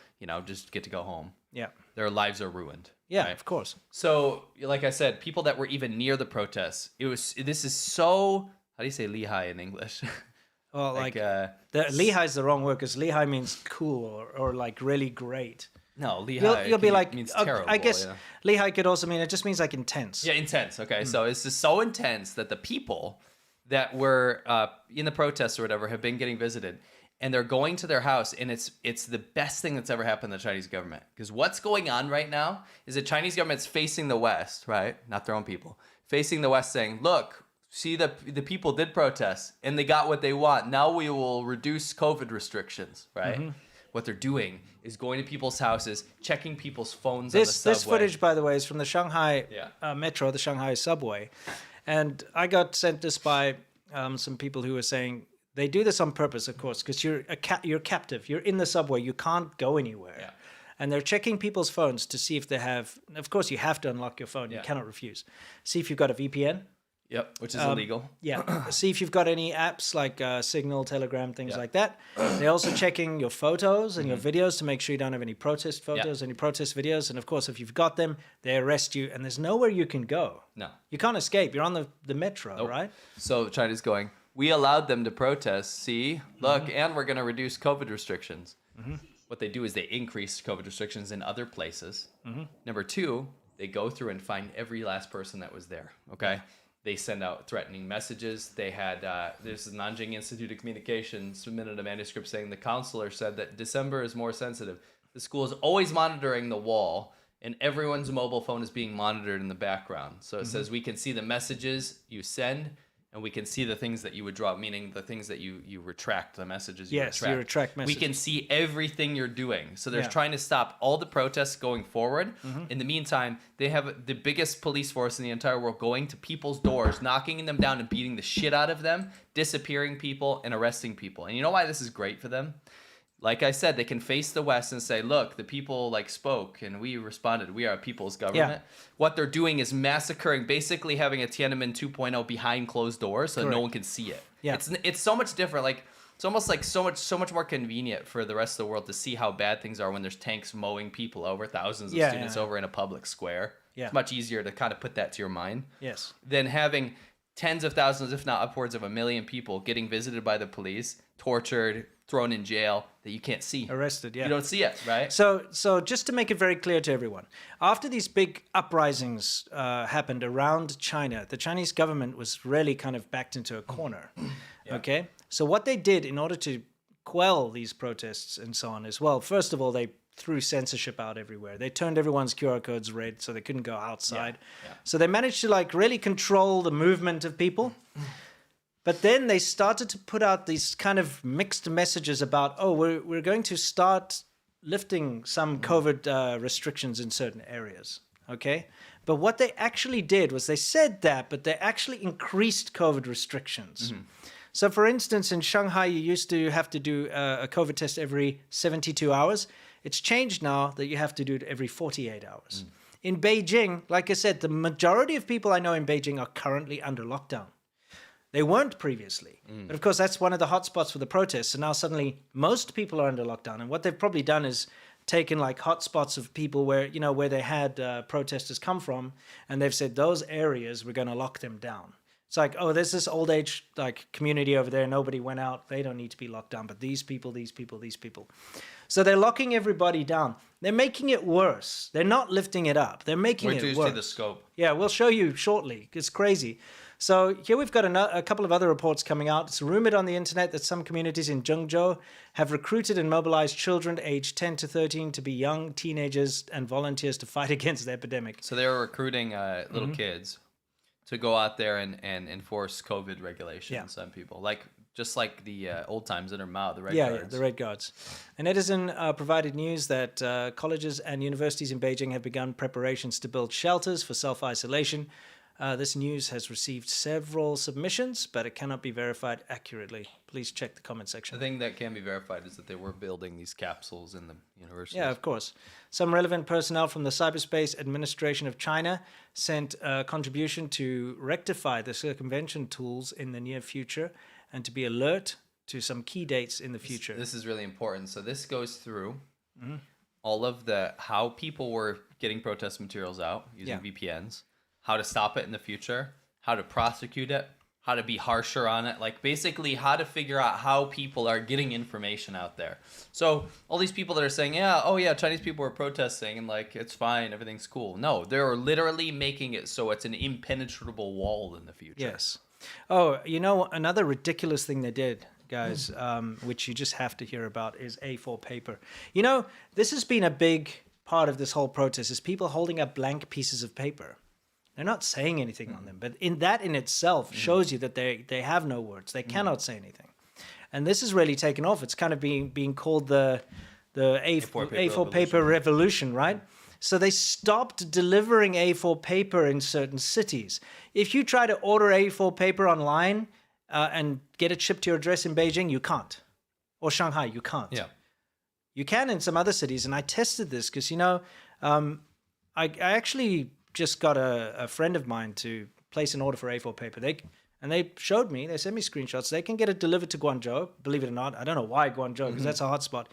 just get to go home. Yeah. Their lives are ruined. Yeah, right? of course. So, like I said, people that were even near the protests, this is so, how do you say lihai in English? Well, lihai is the wrong word, because lihai means cool or like really great. No, lihai You'll be like, means okay, terrible. I guess lihai could also mean, it just means like intense. Yeah, intense. Okay, so it's just so intense that the people that were in the protests or whatever have been getting visited, and they're going to their house, and it's the best thing that's ever happened to the Chinese government. Because what's going on right now is the Chinese government's facing the West, right? Not their own people. Facing the West saying, look, see, the people did protest, and they got what they want. Now we will reduce COVID restrictions, right? What they're doing is going to people's houses, checking people's phones on the subway. This footage, by the way, is from the Shanghai metro, the Shanghai subway. And I got sent this by some people who were saying they do this on purpose, of course, because you're captive. You're in the subway. You can't go anywhere. Yeah. And they're checking people's phones to see if they have... Of course, you have to unlock your phone. You cannot refuse. See if you've got a VPN. Yep, which is illegal. Yeah. See if you've got any apps like Signal, Telegram, things like that. They're also checking your photos and your videos to make sure you don't have any protest photos, any protest videos. And of course, if you've got them, they arrest you, and there's nowhere you can go. No. You can't escape. You're on the metro, Nope. right? So China's going, we allowed them to protest, see, look, and we're going to reduce COVID restrictions. What they do is they increase COVID restrictions in other places. Number two, they go through and find every last person that was there, okay? They send out threatening messages. They had, there's the Nanjing Institute of Communication submitted a manuscript saying the counselor said that December is more sensitive. The school is always monitoring the wall, and everyone's mobile phone is being monitored in the background. So it says we can see the messages you send, and we can see the things that you would drop, meaning the things that you retract, the messages you retract. Yes, you retract messages. We can see everything you're doing. So they're trying to stop all the protests going forward. In the meantime, they have the biggest police force in the entire world going to people's doors, knocking them down and beating the shit out of them, disappearing people and arresting people. And you know why this is great for them? Like I said, they can face the West and say, look, the people spoke and we responded. We are a people's government. What they're doing is massacring, basically having a Tiananmen 2.0 behind closed doors so no one can see it. Yeah. It's so much different. It's almost like so much more convenient for the rest of the world to see how bad things are when there's tanks mowing people over, thousands of students over in a public square. Yeah. It's much easier to kind of put that to your mind. Yes. Than having tens of thousands, if not upwards of 1 million people getting visited by the police, tortured, thrown in jail that you can't see. Arrested, yeah. You don't see it, right? So just to make it very clear to everyone, after these big uprisings happened around China, the Chinese government was really kind of backed into a corner. Okay? So what they did in order to quell these protests and so on as well, first of all, they threw censorship out everywhere. They turned everyone's QR codes red so they couldn't go outside. So they managed to like really control the movement of people. But then they started to put out these kind of mixed messages about, oh, we're going to start lifting some COVID restrictions in certain areas, okay? But what they actually did was they said that, but they actually increased COVID restrictions. So for instance, in Shanghai, you used to have to do a COVID test every 72 hours. It's changed now that you have to do it every 48 hours. In Beijing, like I said, the majority of people I know in Beijing are currently under lockdown. They weren't previously. But of course, that's one of the hotspots for the protests. So now suddenly most people are under lockdown. And what they've probably done is taken like hotspots of people where, you know, where they had protesters come from. And they've said those areas, we're going to lock them down. It's like, oh, there's this old age like community over there. Nobody went out. They don't need to be locked down. But these people. So they're locking everybody down. They're making it worse. They're not lifting it up. They're making Wait it till you worse. see the scope. Yeah, we'll show you shortly. It's crazy. So here we've got a couple of other reports coming out. It's rumored on the internet that some communities in Zhengzhou have recruited and mobilized children aged 10 to 13 to be young teenagers and volunteers to fight against the epidemic. So they were recruiting little kids to go out there and enforce COVID regulations on people, just like the old times in Mao, the Red Guards. Yeah, the Red Guards. An Netizen provided news that colleges and universities in Beijing have begun preparations to build shelters for self-isolation. This news has received several submissions, but it cannot be verified accurately. Please check the comment section. The thing that can be verified is that they were building these capsules in the universities. Yeah, of course. Some relevant personnel from the Cyberspace Administration of China sent a contribution to rectify the circumvention tools in the near future and to be alert to some key dates in the future. This is really important. So this goes through all of how people were getting protest materials out using VPNs, how to stop it in the future, how to prosecute it, how to be harsher on it, like basically how to figure out how people are getting information out there. So all these people that are saying, Chinese people were protesting and like, it's fine, everything's cool. No, they're literally making it so it's an impenetrable wall in the future. Yes. Oh, you know, another ridiculous thing they did, guys, which you just have to hear about is A4 paper. You know, this has been a big part of this whole protest is people holding up blank pieces of paper. They're not saying anything on them, but in itself shows you that they have no words. They cannot say anything, and this is really taken off. It's kind of being called the A4 paper revolution, right? So they stopped delivering A4 paper in certain cities. If you try to order A4 paper online and get it shipped to your address in Beijing, you can't, or Shanghai, you can't. Yeah, you can in some other cities, and I tested this because I actually just got a friend of mine to place an order for A4 paper. They showed me, they sent me screenshots. They can get it delivered to Guangzhou. Believe it or not, I don't know why Guangzhou, because that's a hotspot.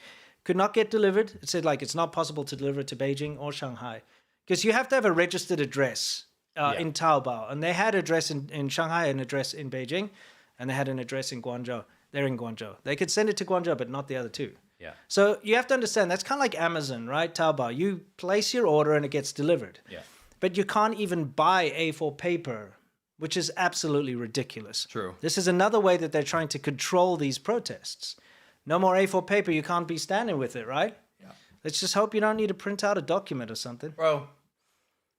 Could not get delivered. It said like it's not possible to deliver it to Beijing or Shanghai because you have to have a registered address in Taobao. And they had an address in Shanghai, an address in Beijing, and they had an address in Guangzhou. They're in Guangzhou. They could send it to Guangzhou, but not the other two. Yeah. So you have to understand that's kind of like Amazon, right? Taobao. You place your order and it gets delivered. Yeah. But you can't even buy A4 paper, which is absolutely ridiculous. True. This is another way that they're trying to control these protests. No more A4 paper. You can't be standing with it, right? Yeah. Let's just hope you don't need to print out a document or something. Bro,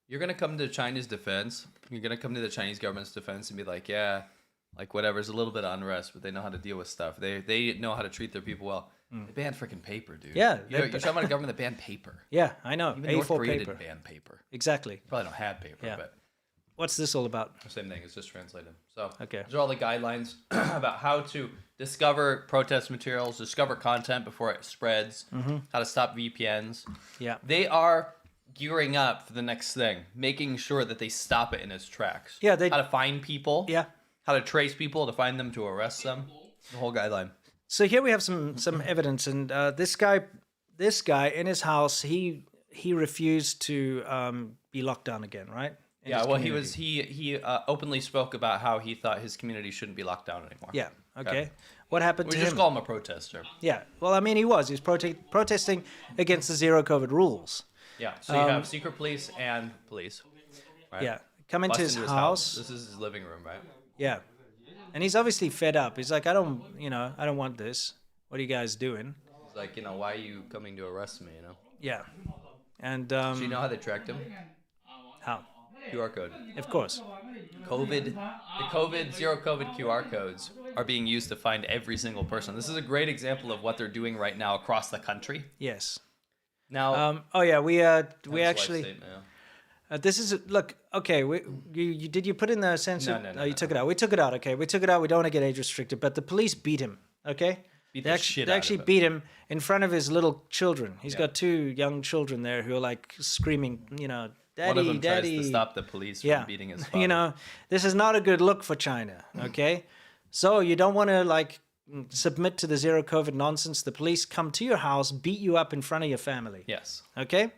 you're going to come to China's defense. You're going to come to the Chinese government's defense and be like, yeah, like whatever, there's a little bit of unrest, but they know how to deal with stuff. They know how to treat their people well. They banned freaking paper, dude. Yeah. You're talking about a government that banned paper. Yeah, I know. Even A4 North Korea paper. didn't ban paper. Exactly. Probably don't have paper, but what's this all about? Same thing. It's just translated. So okay. These are all the guidelines about how to discover protest materials, discover content before it spreads, how to stop VPNs. Yeah. They are gearing up for the next thing, making sure that they stop it in its tracks. Yeah. How to find people. Yeah. How to trace people, to find them, to arrest them. The whole guideline. So here we have some evidence, and this guy in his house, he refused to be locked down again, right? in Yeah, his well, community. he openly spoke about how he thought his community shouldn't be locked down anymore. Yeah. Okay. What happened We to just him? call him a protester. Yeah. Well, I mean, he was protesting against the zero COVID rules. Yeah. So you have secret police and police. Right? Yeah. Come into Bust his house. This is his living room, right? Yeah. And he's obviously fed up. He's like, I don't want this. What are you guys doing? He's like, why are you coming to arrest me? Yeah. And Do you know how they tracked him? how? QR code. Of course. The zero COVID QR codes are being used to find every single person. This is a great example of what they're doing right now across the country. Yes. Now, we his actually. wife's statement, This is look. Okay, did you put in the censor? No, You took it out. We took it out. Okay, we took it out. We don't want to get age restricted, but the police beat him. Okay, Beat they the actually, shit they out actually of him. beat him in front of his little children. He's got 2 young children there who are like screaming, daddy, one of them daddy. tries to stop the police from Yeah, beating his father. This is not a good look for China. Okay, so you don't want to like submit to the zero COVID nonsense. The police come to your house, beat you up in front of your family. Yes. Okay,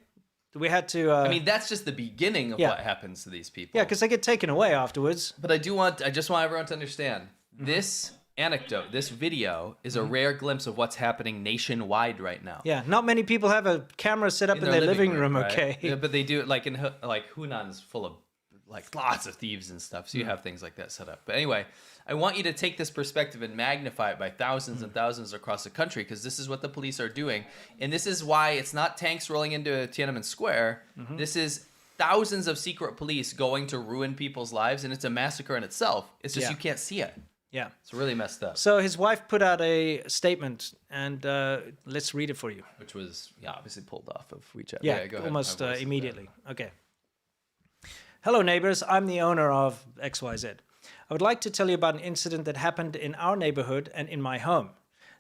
we had to. I mean, that's just the beginning of yeah. what happens to these people. yeah, because they get taken away afterwards. But I just want everyone to understand this anecdote, this video is a rare glimpse of what's happening nationwide right now. Yeah, not many people have a camera set up in their living room. right? Okay. Yeah, but they do it like Hunan's full of like lots of thieves and stuff. So you have things like that set up. But anyway, I want you to take this perspective and magnify it by thousands and thousands across the country, because this is what the police are doing. And this is why it's not tanks rolling into Tiananmen Square. This is thousands of secret police going to ruin people's lives, and it's a massacre in itself. It's just Yeah. you can't see it. Yeah. It's really messed up. So his wife put out a statement, and let's read it for you. Which was obviously pulled off of WeChat. Yeah, go ahead. almost My voice is immediately. Okay. Hello, neighbors. I'm the owner of XYZ. I would like to tell you about an incident that happened in our neighborhood and in my home.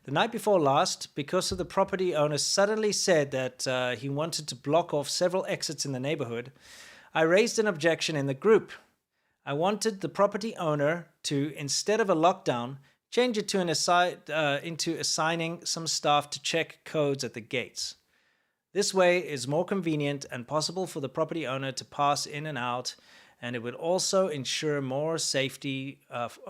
The night before last, because of the property owner suddenly said that he wanted to block off several exits in the neighborhood, I raised an objection in the group. I wanted the property owner to, instead of a lockdown, change it to into assigning some staff to check codes at the gates. This way is more convenient and possible for the property owner to pass in and out, and it would also ensure more safety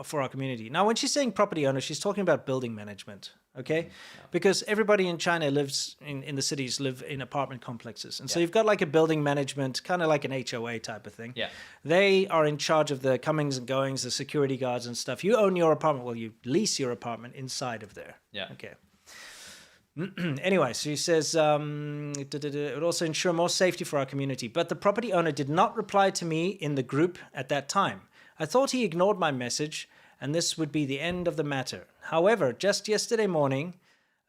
for our community. Now, when she's saying property owner, she's talking about building management, okay? Because everybody in China lives in the cities, live in apartment complexes. And so you've got like a building management, kind of like an HOA type of thing. Yeah. They are in charge of the comings and goings, the security guards and stuff. You own your apartment, well, you lease your apartment inside of there. Yeah. Okay. Anyway, so he says it would also ensure more safety for our community. But the property owner did not reply to me in the group at that time. I thought he ignored my message, and this would be the end of the matter. However, just yesterday morning,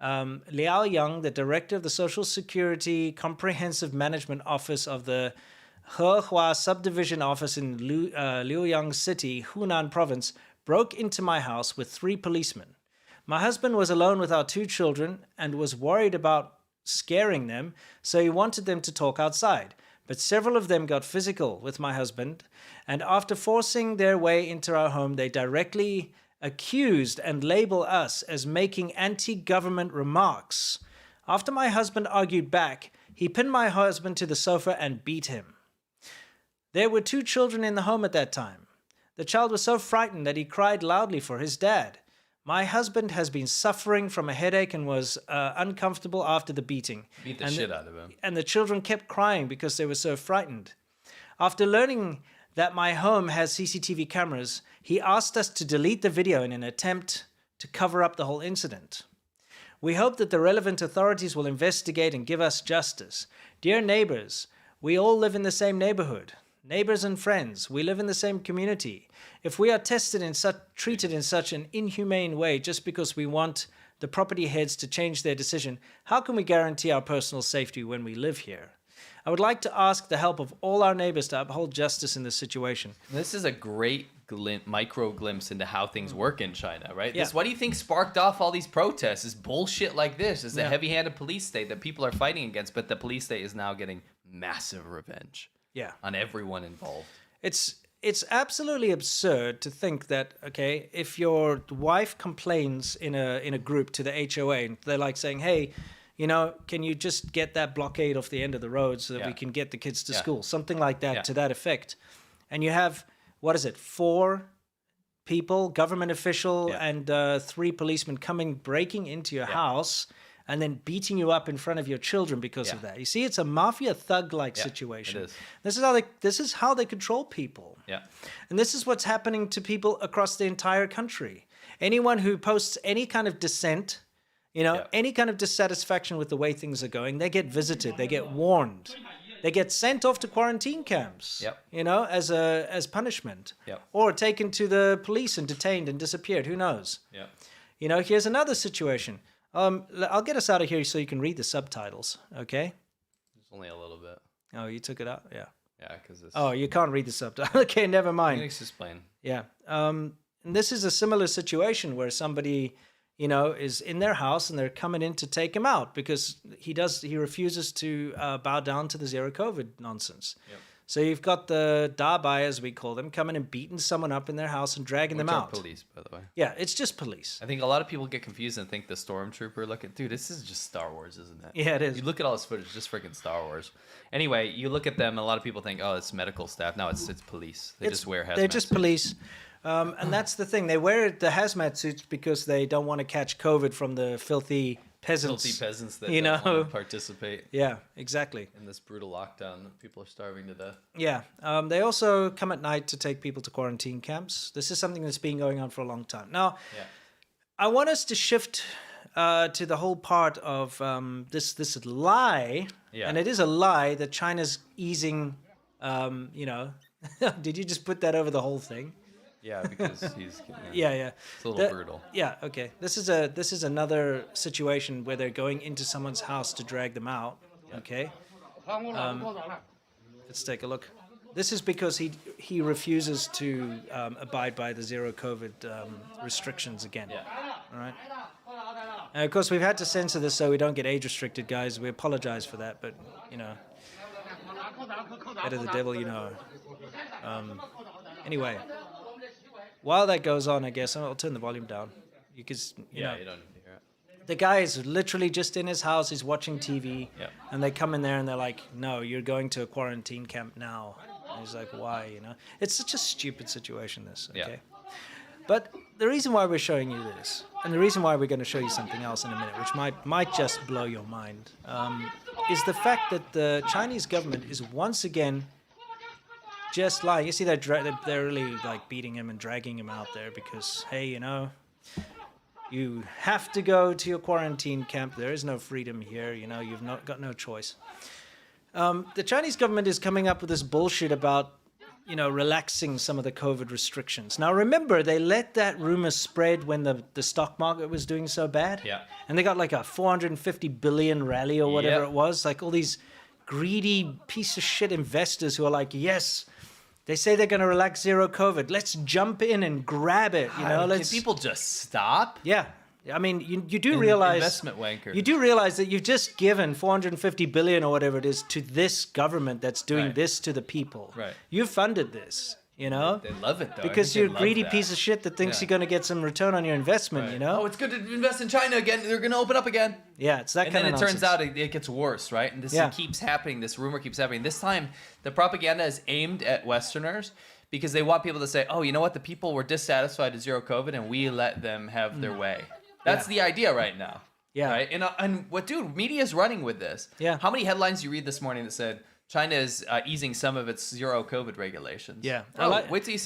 Liao Yang, the director of the Social Security Comprehensive Management Office of the Hehua Subdivision Office in Liuyang City, Hunan Province, broke into my house with 3 policemen. My husband was alone with our 2 children and was worried about scaring them, so he wanted them to talk outside. But several of them got physical with my husband, and after forcing their way into our home, they directly accused and labeled us as making anti-government remarks. After my husband argued back, he pinned my husband to the sofa and beat him. There were 2 children in the home at that time. The child was so frightened that he cried loudly for his dad. My husband has been suffering from a headache and was uncomfortable after the beating. Beat the shit out of him. And the children kept crying because they were so frightened. After learning that my home has CCTV cameras, he asked us to delete the video in an attempt to cover up the whole incident. We hope that the relevant authorities will investigate and give us justice. Dear neighbors, we all live in the same neighborhood. Neighbors and friends, we live in the same community. If we are treated in such an inhumane way just because we want the property heads to change their decision, how can we guarantee our personal safety when we live here? I would like to ask the help of all our neighbors to uphold justice in this situation. This is a great micro glimpse into how things work in China, right? Yeah. What do you think sparked off all these protests? Is bullshit like this. Is the heavy-handed police state that people are fighting against, but the police state is now getting massive revenge. Yeah. On everyone involved. It's absolutely absurd to think that, okay, if your wife complains in a group to the HOA, and they're like saying, hey, can you just get that blockade off the end of the road so that we can get the kids to school? Something like that to that effect. and you have, what is it, 4 people, government official, and 3 policemen breaking into your house and then beating you up in front of your children because of that. You see, it's a mafia thug-like situation. It is. This is how they control people. Yeah. And this is what's happening to people across the entire country. Anyone who posts any kind of dissent, any kind of dissatisfaction with the way things are going, they get visited, they get warned. They get sent off to quarantine camps, as punishment, or taken to the police and detained and disappeared. Who knows? Here's another situation. I'll get us out of here so you can read the subtitles. Okay. It's only a little bit. Oh, you took it out. Yeah. Yeah, because it's. Oh, you can't read the subtitles. Okay, never mind. You can explain. Yeah. And this is a similar situation where somebody, is in their house and they're coming in to take him out because he refuses to bow down to the zero COVID nonsense. Yep. So you've got the dabai, as we call them, coming and beating someone up in their house and dragging them out. Police, by the way. Yeah, it's just police. I think a lot of people get confused and think the stormtrooper dude, this is just Star Wars, isn't it? Yeah, it is. You look at all this footage, just freaking Star Wars. Anyway, you look at them, and a lot of people think, oh, it's medical staff. No, it's police. They just wear hazmat They're just suits. police. And that's the thing. They wear the hazmat suits because they don't want to catch COVID from the filthy peasants. Filthy peasants that don't want to participate. Yeah, exactly. In this brutal lockdown, people are starving to death. Yeah. They also come at night to take people to quarantine camps. This is something that's been going on for a long time. Now, I want us to shift to the whole part of this lie, and it is a lie that China's easing, did you just put that over the whole thing? Yeah, because he's yeah. It's a little brutal. Yeah, okay. This is another situation where they're going into someone's house to drag them out. Okay. Let's take a look. This is because he refuses to abide by the zero COVID restrictions again. Yeah. All right. And of course, we've had to censor this so we don't get age restricted, guys. We apologize for that, but better the devil, Anyway. While that goes on, I guess I'll turn the volume down. Because you don't need to hear it. The guy is literally just in his house. He's watching TV, and they come in there and they're like, "No, you're going to a quarantine camp now." And he's like, "Why?" It's such a stupid situation. This, okay. But the reason why we're showing you this, and the reason why we're going to show you something else in a minute, which might just blow your mind, is the fact that the Chinese government is once again just lying. You see, they're really beating him and dragging him out there because, hey, you have to go to your quarantine camp. There is no freedom here. You've got no choice. The Chinese government is coming up with this bullshit about, relaxing some of the COVID restrictions. Now, remember, they let that rumor spread when the stock market was doing so bad. Yeah. And they got a 450 billion rally or whatever it was. All these greedy piece of shit investors who are like, yes, they say they're going to relax zero COVID. Let's jump in and grab it. Can people just stop? Yeah. I mean, you do realize investment wanker. You do realize that you've just given 450 billion or whatever it is to this government that's doing this to the people. Right. You funded this. They love it though. Because you're a greedy piece of shit that thinks you're going to get some return on your investment. Oh, it's good to invest in China again. They're going to open up again. Yeah, it's that kind of nonsense. And then it turns out it gets worse, right? And this keeps happening. This rumor keeps happening. This time, the propaganda is aimed at Westerners because they want people to say, oh, you know what? The people were dissatisfied with zero COVID and we let them have their way. That's the idea right now. Yeah. Right? And what, dude, media is running with this. Yeah. How many headlines did you read this morning that said, China is easing some of its zero COVID regulations? Yeah. Wait till you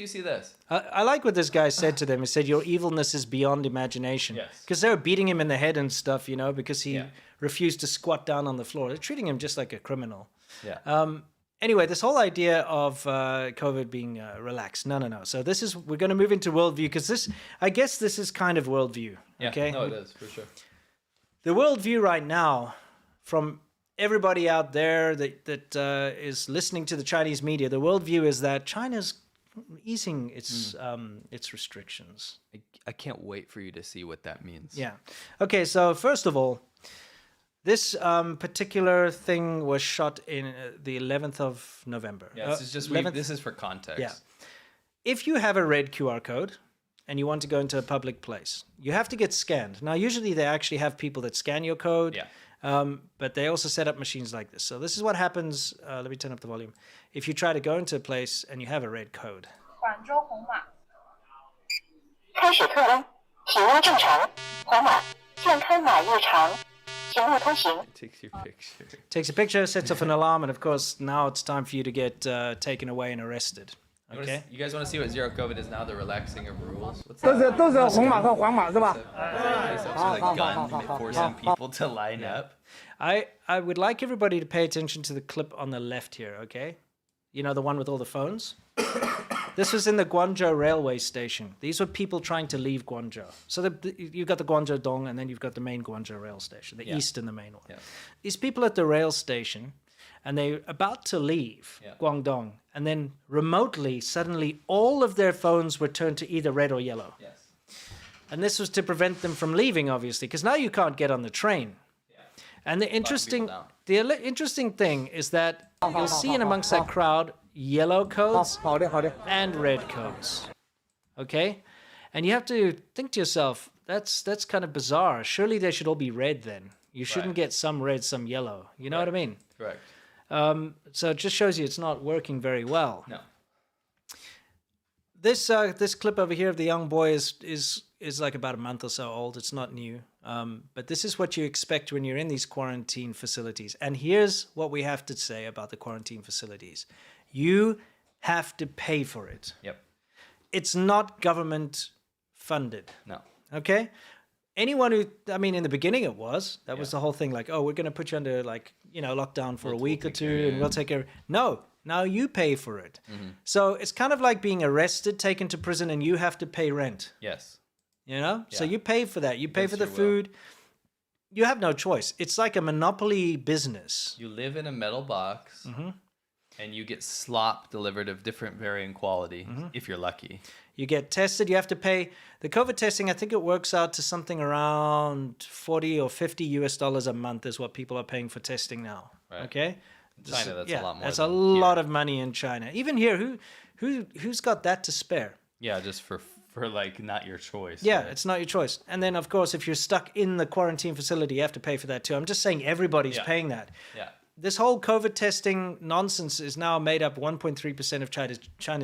see this. I like what this guy said to them. He said, your evilness is beyond imagination. Yes. Because they were beating him in the head and stuff, because he refused to squat down on the floor. They're treating him just like a criminal. Yeah. Anyway, this whole idea of COVID being relaxed. No. So we're going to move into worldview because I guess this is kind of worldview. Yeah. Okay. No, it is for sure. The worldview right now from everybody out there that is listening to the Chinese media, the worldview is that China's easing its restrictions. I can't wait for you to see what that means. Yeah. Okay, so first of all, this particular thing was shot in the 11th of November. Yeah, this is for context. Yeah. If you have a red QR code and you want to go into a public place, you have to get scanned. Now, usually they actually have people that scan your code. Yeah. But they also set up machines like this. So this is what happens. Let me turn up the volume. If you try to go into a place and you have a red code. 广州红码。开始特恩，体温正常，红码，健康码异常，请勿通行。 Takes your picture. Takes a picture, sets off an alarm, and of course now it's time for you to get taken away and arrested. Okay. You guys want to see what zero COVID is now? The relaxing of rules. What's 都 that? 是红码和黄码是吧？ Like gun forcing people to line up. I would like everybody to pay attention to the clip on the left here, okay? You know, the one with all the phones? This was in the Guangzhou railway station. These were people trying to leave Guangzhou. So you've got the Guangzhou Dong, and then you've got the main Guangzhou rail station, the east and the main one. Yeah. These people at the rail station, and they're about to leave Guangdong, and then remotely, suddenly, all of their phones were turned to either red or yellow. Yes. And this was to prevent them from leaving, obviously, because now you can't get on the train. And the interesting thing is that you'll see in amongst that crowd yellow codes and red codes. Okay? And you have to think to yourself, that's kind of bizarre. Surely they should all be red then. You shouldn't get some red, some yellow. You know what I mean? Correct. So it just shows you it's not working very well. No. This clip over here of the young boy is like about a month or so old. It's not new. But this is what you expect when you're in these quarantine facilities. And here's what we have to say about the quarantine facilities. You have to pay for it. Yep. It's not government funded. No. Okay? Anyone who, I mean, in the beginning it was. That was the whole thing, like, oh, we're going to put you under, like, you know, lockdown for a week or two, and we'll take care of it. No, now you pay for it. So it's kind of like being arrested, taken to prison, and you have to pay rent. Yes. You know? So Yeah. you pay for that. You pay for the Against your will. food. You have no choice. It's like a monopoly business. You live in a metal box, and you get slop delivered of different varying quality, if you're lucky. You get tested. You have to pay. The COVID testing, I think it works out to something around 40 or 50 US dollars a month is what people are paying for testing now. Right. Okay? In China, that's a lot more. That's a than lot here. of money in China. Even here, who's got that to spare? Yeah, just for like not your choice. Yeah, right? it's not your choice. And then, of course, if you're stuck in the quarantine facility, you have to pay for that too. I'm just saying everybody's paying that. Yeah. This whole COVID testing nonsense is now made up 1.3% of China's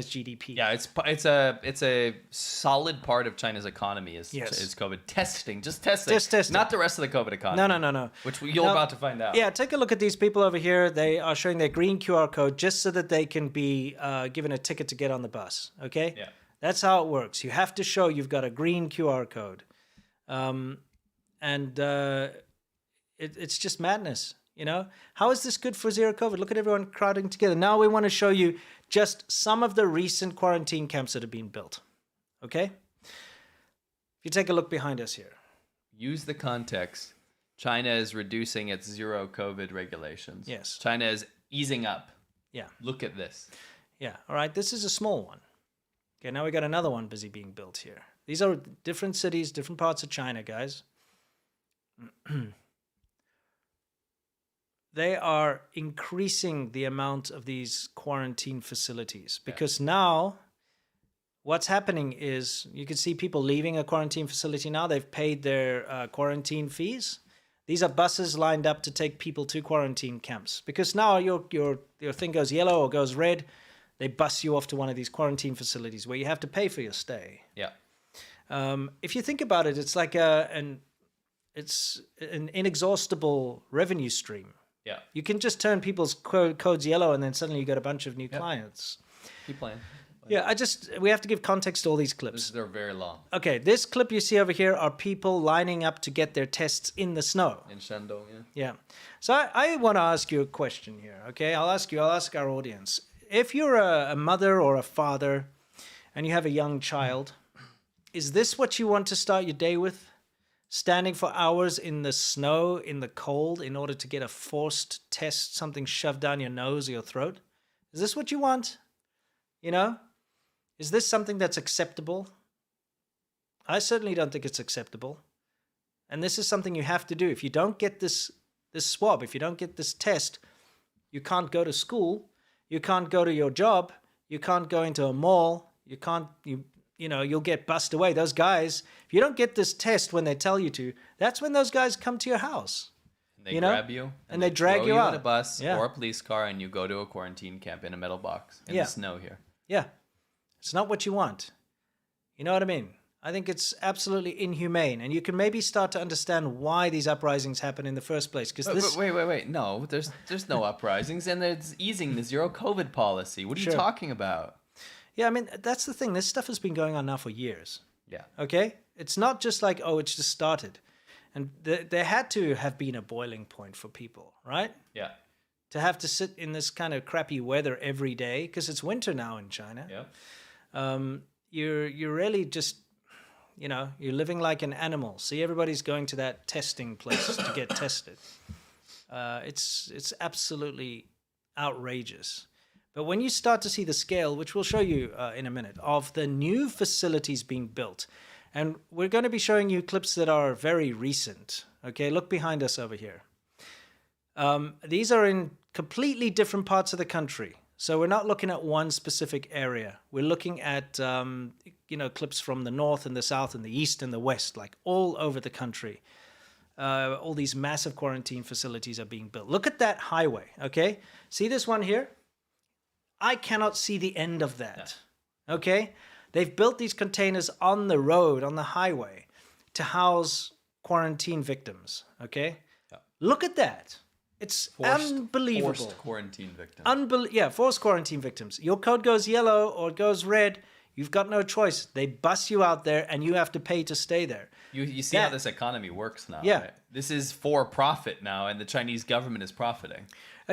GDP. Yeah, it's a solid part of China's economy is COVID testing, just testing, not the rest of the COVID economy. No. Which you're about to find out. Yeah, take a look at these people over here. They are showing their green QR code just so that they can be given a ticket to get on the bus. Okay? Yeah. That's how it works. You have to show you've got a green QR code. It's just madness. You know, how is this good for zero COVID? Look at everyone crowding together. Now we want to show you just some of the recent quarantine camps that have been built. Okay? If you take a look behind us here. Use the context. China is reducing its zero COVID regulations. Yes. China is easing up. Yeah. Look at this. Yeah. All right. This is a small one. Okay. Now we got another one busy being built here. These are different cities, different parts of China, guys. They are increasing the amount of these quarantine facilities because now what's happening is you can see people leaving a quarantine facility now. They've paid their quarantine fees. These are buses lined up to take people to quarantine camps because now your thing goes yellow or goes red. They bus you off to one of these quarantine facilities where you have to pay for your stay. Yeah. If you think about it, it's like an inexhaustible revenue stream. Yeah. You can just turn people's codes yellow and then suddenly you got a bunch of new clients. Keep playing. Yeah, we have to give context to all these clips. They're very long. Okay, this clip you see over here are people lining up to get their tests in the snow. In Shandong, yeah. Yeah. So I want to ask you a question here, okay? I'll ask our audience. If you're a mother or a father and you have a young child, is this what you want to start your day with? Standing for hours in the snow, in the cold, in order to get a forced test, something shoved down your nose or your throat? Is this what you want? You know? Is this something that's acceptable? I certainly don't think it's acceptable. And this is something you have to do. If you don't get this swab, if you don't get this test, you can't go to school, you can't go to your job, you can't go into a mall, you'll get bussed away. Those guys, if you don't get this test when they tell you to, that's when those guys come to your house. They grab you and they drag throw you you out in a bus Yeah. or a police car, and you go to a quarantine camp in a metal box in Yeah. the snow here. Yeah. It's not what you want. You know what I mean? I think it's absolutely inhumane, and you can maybe start to understand why these uprisings happen in the first place. Because this, Wait. No, there's no uprisings, and it's easing the zero COVID policy. What are you talking about? yeah, I mean that's the thing. This stuff has been going on now for years. Yeah. Okay, it's not just like it's just started, and there had to have been a boiling point for people, right? Yeah. To have to sit in this kind of crappy weather every day because it's winter now in China. Yeah. You're really just, you're living like an animal. See, everybody's going to that testing place to get tested. It's absolutely outrageous. But when you start to see the scale, which we'll show you in a minute, of the new facilities being built, and we're going to be showing you clips that are very recent. Okay, look behind us over here. These are in completely different parts of the country. So we're not looking at one specific area. We're looking at, clips from the north and the south and the east and the west, like all over the country. All these massive quarantine facilities are being built. Look at that highway, okay? See this one here? I cannot see the end of that, okay? They've built these containers on the road, on the highway, to house quarantine victims, okay? Yeah. Look at that. It's unbelievable. Forced quarantine victims. Forced quarantine victims. Your code goes yellow or it goes red. You've got no choice. They bus you out there and you have to pay to stay there. You see how this economy works now. Yeah. Right? This is for profit now, and the Chinese government is profiting.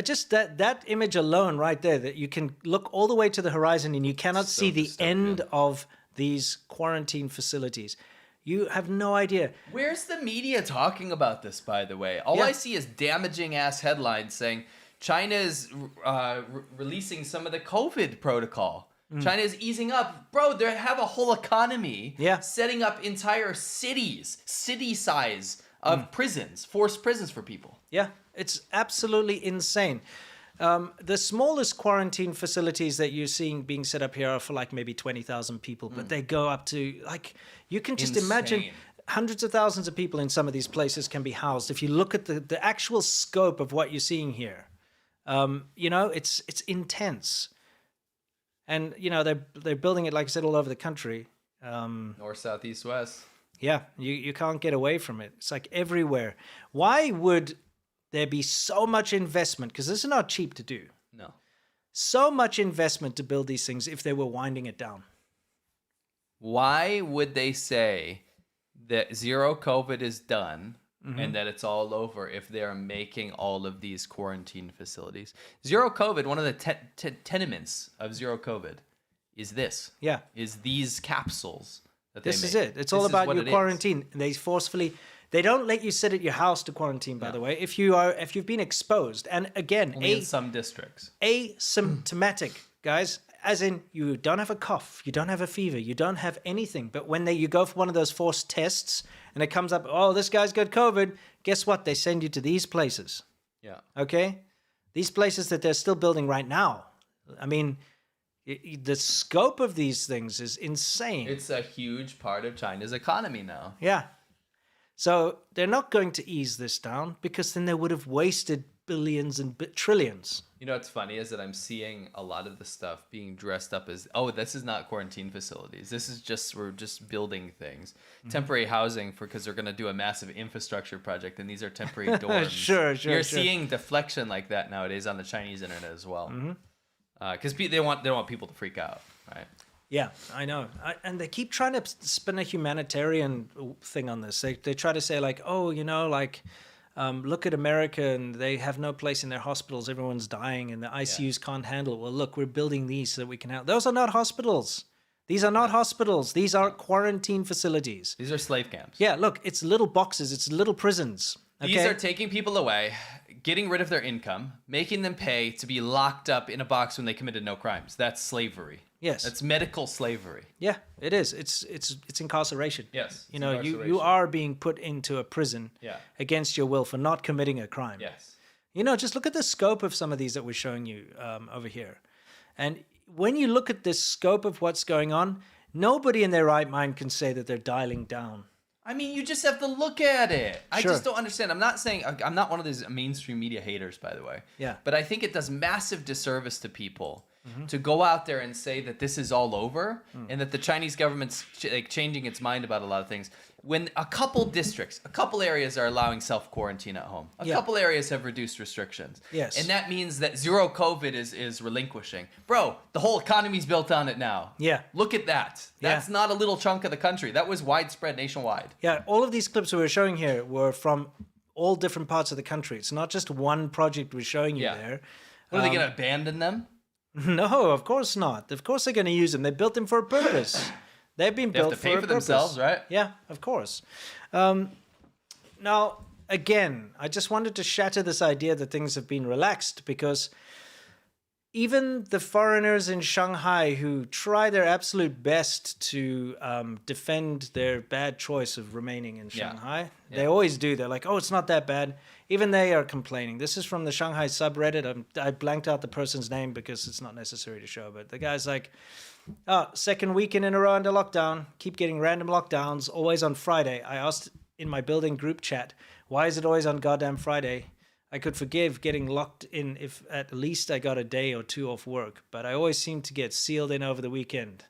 Just that image alone right there, that you can look all the way to the horizon and you cannot see the end of these quarantine facilities. You have no idea. Where's the media talking about this, by the way? All I see is damaging-ass headlines saying China is releasing some of the COVID protocol. China is easing up. Bro, they have a whole economy setting up entire cities, city size of prisons, forced prisons for people. Yeah, it's absolutely insane. The smallest quarantine facilities that you're seeing being set up here are for like maybe 20,000 people, but they go up to like, you can just imagine hundreds of thousands of people in some of these places can be housed. If you look at the actual scope of what you're seeing here, it's intense. And, they're building it, like I said, all over the country. North, south, east, west. Yeah, you can't get away from it. It's like everywhere. Why would there be so much investment? Because this is not cheap to do. No. So much investment to build these things if they were winding it down. Why would they say that zero COVID is done and that it's all over if they're making all of these quarantine facilities? Zero COVID, one of the tenements of zero COVID is this. Yeah. Is these capsules that This they is make. it. It's all about your quarantine. They don't let you sit at your house to quarantine, by the way, if you've been exposed. And again, only in some districts. Asymptomatic, guys, as in you don't have a cough, you don't have a fever, you don't have anything. But when you go for one of those forced tests and it comes up, oh, this guy's got COVID, guess what? They send you to these places. Yeah. Okay? These places that they're still building right now. I mean, the scope of these things is insane. It's a huge part of China's economy now. Yeah. So they're not going to ease this down because then they would have wasted billions and trillions. You know what's funny is that I'm seeing a lot of the stuff being dressed up as, this is not quarantine facilities. This is we're just building things. Temporary housing because they're going to do a massive infrastructure project, and these are temporary dorms. Sure. You're seeing deflection like that nowadays on the Chinese internet as well. Because they want people to freak out, right? Yeah, I know. And they keep trying to spin a humanitarian thing on this. They try to say like, look at America and they have no place in their hospitals. Everyone's dying and the ICUs can't handle it. Well, look, we're building these so that we can help. Those are not hospitals. These are not hospitals. These are quarantine facilities. These are slave camps. Yeah, look, it's little boxes. It's little prisons. Okay? These are taking people away, getting rid of their income, making them pay to be locked up in a box when they committed no crimes. That's slavery. Yes. That's medical slavery. Yeah, it is. It's incarceration. Yes. You are being put into a prison against your will for not committing a crime. Yes. Just look at the scope of some of these that we're showing you over here. And when you look at this scope of what's going on, nobody in their right mind can say that they're dialing down. I mean, you just have to look at it. I Sure. just don't understand. I'm not saying I'm not one of these mainstream media haters, by the way. Yeah. But I think it does massive disservice to people to go out there and say that this is all over and that the Chinese government's changing its mind about a lot of things. When a couple districts, a couple areas are allowing self-quarantine at home. A couple areas have reduced restrictions. Yes. And that means that zero COVID is relinquishing. Bro, the whole economy's built on it now. Yeah. Look at that. That's not a little chunk of the country. That was widespread nationwide. Yeah, all of these clips we were showing here were from all different parts of the country. It's not just one project we're showing you there. What, are they going to abandon them? No, of course not. Of course they're going to use them. They built them for a purpose. They've been They built have to pay for for a purpose. themselves, right? Yeah, of course. Now, again, I just wanted to shatter this idea that things have been relaxed, because even the foreigners in Shanghai who try their absolute best to defend their bad choice of remaining in Shanghai, they always do. They're like, oh, it's not that bad. Even they are complaining. This is from the Shanghai subreddit. I blanked out the person's name because it's not necessary to show, but the guy's like, oh, second weekend in a row under lockdown. Keep getting random lockdowns, always on Friday. I asked in my building group chat, why is it always on goddamn Friday? I could forgive getting locked in if at least I got a day or two off work, but I always seem to get sealed in over the weekend.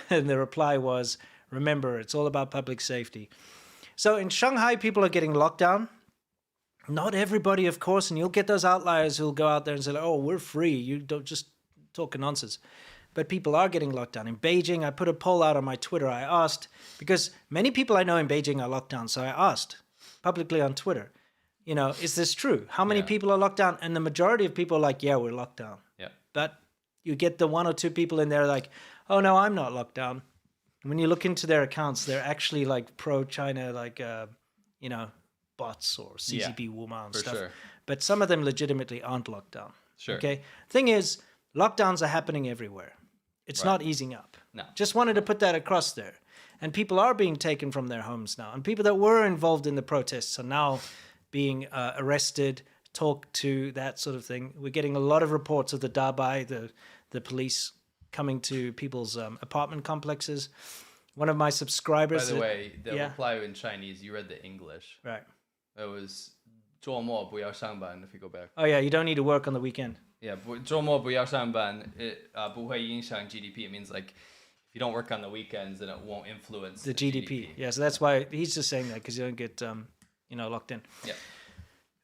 And the reply was, remember, it's all about public safety. So in Shanghai, people are getting locked down. Not everybody, of course, and you'll get those outliers who'll go out there and say, oh, we're free. You don't just talking nonsense. But people are getting locked down. In Beijing, I put a poll out on my Twitter. I asked, because many people I know in Beijing are locked down, so I asked publicly on Twitter, you know, is this true? How many people are locked down? And the majority of people are like, yeah, we're locked down. Yeah. But you get the one or two people in there like, oh, no, I'm not locked down. When you look into their accounts, they're actually like pro-China, like, you know, bots or CCP Wuma and stuff. Sure. But some of them legitimately aren't locked down. Sure. Okay. Thing is, lockdowns are happening everywhere. It's not easing up. No. Just wanted to put that across there. And people are being taken from their homes now. And people that were involved in the protests are now being arrested, talked to, that sort of thing. We're getting a lot of reports of the Dabai, the police coming to people's apartment complexes. One of my subscribers... By the way, the reply in Chinese, you read the English. Right. It was 周末不要上班 if you go back. Oh, yeah, you don't need to work on the weekend. Yeah, 周末不要上班 it 不会影响 GDP. It means like if you don't work on the weekends, then it won't influence the GDP. Yeah, so that's why he's just saying that, because you don't get, you know, locked in. Yeah.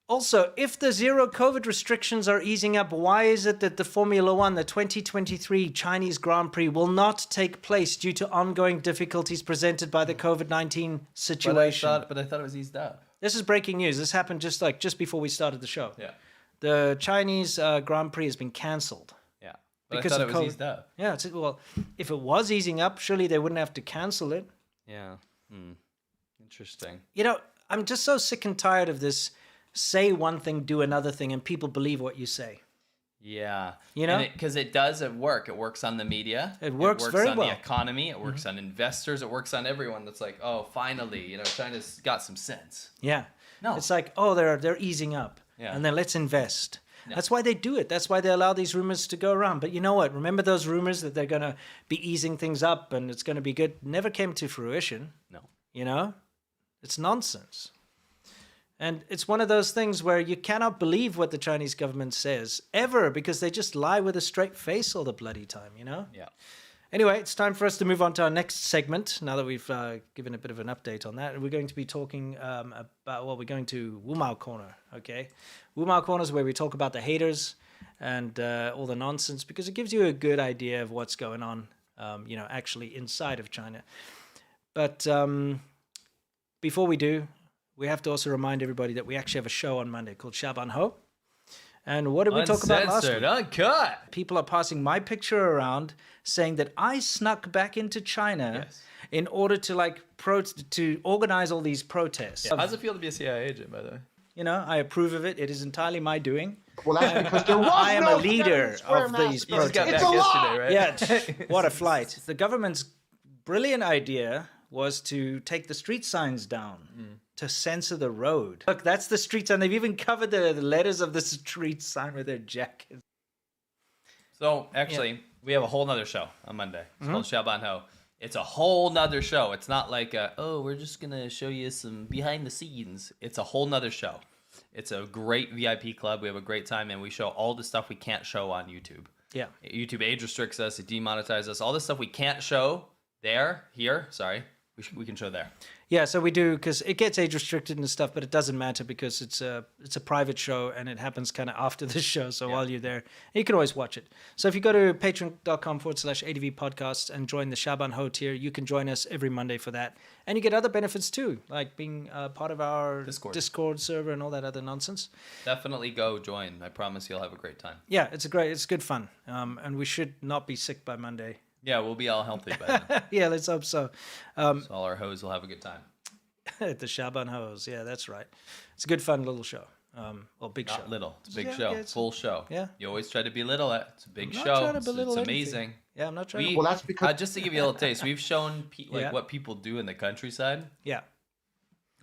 Also, if the zero COVID restrictions are easing up, why is it that the Formula One, the 2023 Chinese Grand Prix, will not take place due to ongoing difficulties presented by the COVID-19 situation? But I thought it was eased up. This is breaking news. This happened just before we started the show. Yeah. The Chinese Grand Prix has been cancelled. Yeah. But Because I thought of it was COVID. eased up. Yeah, well, if it was easing up, surely they wouldn't have to cancel it. Yeah. Interesting. You know, I'm just so sick and tired of this say one thing, do another thing, and people believe what you say. Yeah. You know? Because it does work. It works on the media. It works very on well. the economy. It works on investors. It works on everyone that's like, oh, finally, you know, China's got some sense. Yeah. No. It's like, oh, they're easing up. Yeah. And then let's invest. That's why they do it. That's why they allow these rumors to go around. But you know what? Remember those rumors that they're going to be easing things up and it's going to be good? Never came to fruition. No. You know? It's nonsense. And it's one of those things where you cannot believe what the Chinese government says ever, because they just lie with a straight face all the bloody time, you know? Yeah. Anyway, it's time for us to move on to our next segment, now that we've given a bit of an update on that. We're going to be talking we're going to Wumao Corner, okay? Wumao Corner is where we talk about the haters and all the nonsense, because it gives you a good idea of what's going on, you know, actually inside of China. But before we do, we have to also remind everybody that we actually have a show on Monday called Shaban Ho. And what did we talk about last week? Uncut. People are passing my picture around saying that I snuck back into China in order to to organize all these protests. Yeah. How's it feel to be a CIA agent, by the way? You know, I approve of it. It is entirely my doing. Well, that's because there was I am no a leader of these You just got protests. back yesterday, right? Yeah, what a flight. The government's brilliant idea was to take the street signs down. To censor the road. Look, that's the street sign. They've even covered the letters of the street sign with their jackets. So, actually, we have a whole nother show on Monday. It's called Shaban Ho. It's a whole nother show. It's not like, we're just going to show you some behind the scenes. It's a whole nother show. It's a great VIP club. We have a great time, and we show all the stuff we can't show on YouTube. Yeah. YouTube age restricts us. It demonetizes us. All the stuff we can't show here, we can show there. Yeah, so we do, because it gets age restricted and stuff, but it doesn't matter because it's a private show and it happens kind of after the show. So while you're there, you can always watch it. So if you go to patreon.com/ADV podcast and join the Shaban Ho tier, you can join us every Monday for that. And you get other benefits too, like being part of our Discord server and all that other nonsense. Definitely go join. I promise you'll have a great time. Yeah, it's good fun. And we should not be sick by Monday. Yeah, we'll be all healthy by then. Yeah, let's hope so. So all our hoes will have a good time. The Shaban Hose. Yeah, that's right. It's a good, fun little show. Big show. Not little. It's a big show. Full show. Yeah. You always try to belittle it. It's a big I'm not show. trying to belittle It's anything. amazing. Yeah, I'm not trying to. Well, that's because just to give you a little taste, we've shown what people do in the countryside. Yeah.